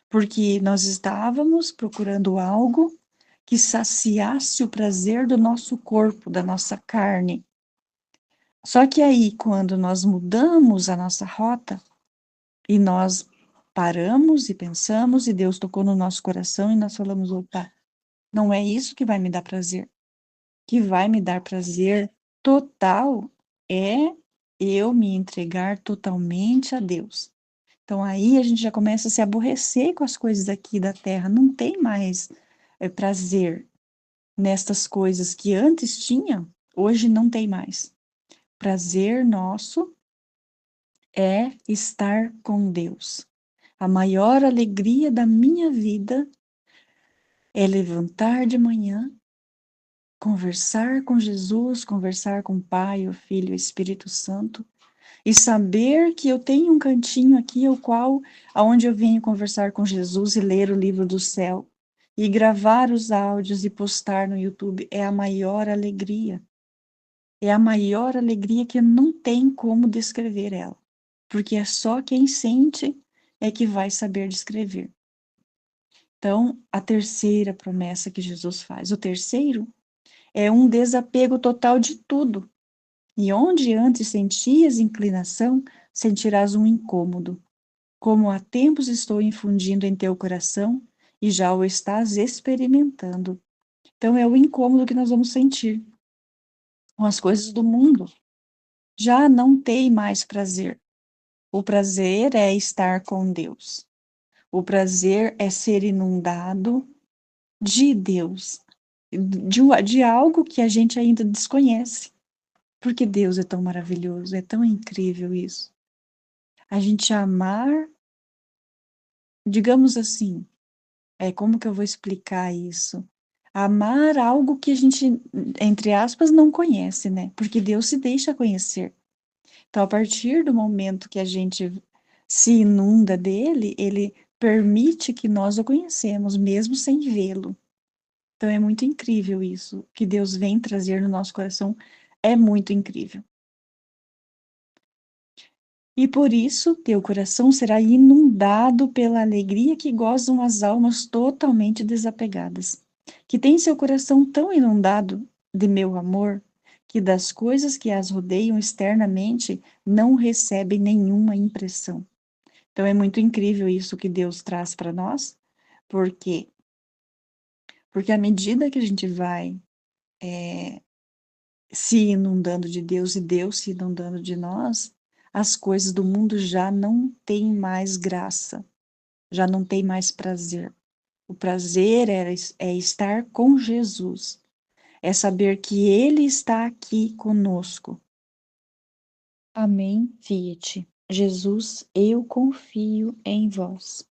Porque nós estávamos procurando algo que saciasse o prazer do nosso corpo, da nossa carne. Só que aí, quando nós mudamos a nossa rota e nós paramos e pensamos e Deus tocou no nosso coração e nós falamos, opa, não é isso que vai me dar prazer. O que vai me dar prazer total é eu me entregar totalmente a Deus. Então aí a gente já começa a se aborrecer com as coisas aqui da terra, não tem mais prazer nestas coisas que antes tinha, hoje não tem mais. Prazer nosso é estar com Deus. A maior alegria da minha vida é levantar de manhã, conversar com Jesus, conversar com o Pai, o Filho e o Espírito Santo, e saber que eu tenho um cantinho aqui aonde eu venho conversar com Jesus e ler o livro do céu e gravar os áudios e postar no YouTube é a maior alegria. É a maior alegria que não tem como descrever ela, porque é só quem sente é que vai saber descrever. Então, a terceira promessa que Jesus faz, o terceiro é um desapego total de tudo. E onde antes sentias inclinação, sentirás um incômodo. Como há tempos estou infundindo em teu coração e já o estás experimentando. Então é o incômodo que nós vamos sentir com as coisas do mundo. Já não tem mais prazer. O prazer é estar com Deus. O prazer é ser inundado de Deus, de algo que a gente ainda desconhece. Porque Deus é tão maravilhoso, é tão incrível isso. A gente amar, digamos assim, como que eu vou explicar isso? Amar algo que a gente, entre aspas, não conhece, né? Porque Deus se deixa conhecer. Então, a partir do momento que a gente se inunda dele, ele permite que nós o conhecemos, mesmo sem vê-lo. Então, é muito incrível isso. Que Deus vem trazer no nosso coração é muito incrível. E por isso teu coração será inundado pela alegria que gozam as almas totalmente desapegadas, que tem seu coração tão inundado de meu amor, que das coisas que as rodeiam externamente não recebem nenhuma impressão. Então é muito incrível isso que Deus traz para nós, porque à medida que a gente vai se inundando de Deus e Deus se inundando de nós, as coisas do mundo já não têm mais graça, já não tem mais prazer. O prazer é estar com Jesus, é saber que Ele está aqui conosco. Amém, Fiat. Jesus, eu confio em vós.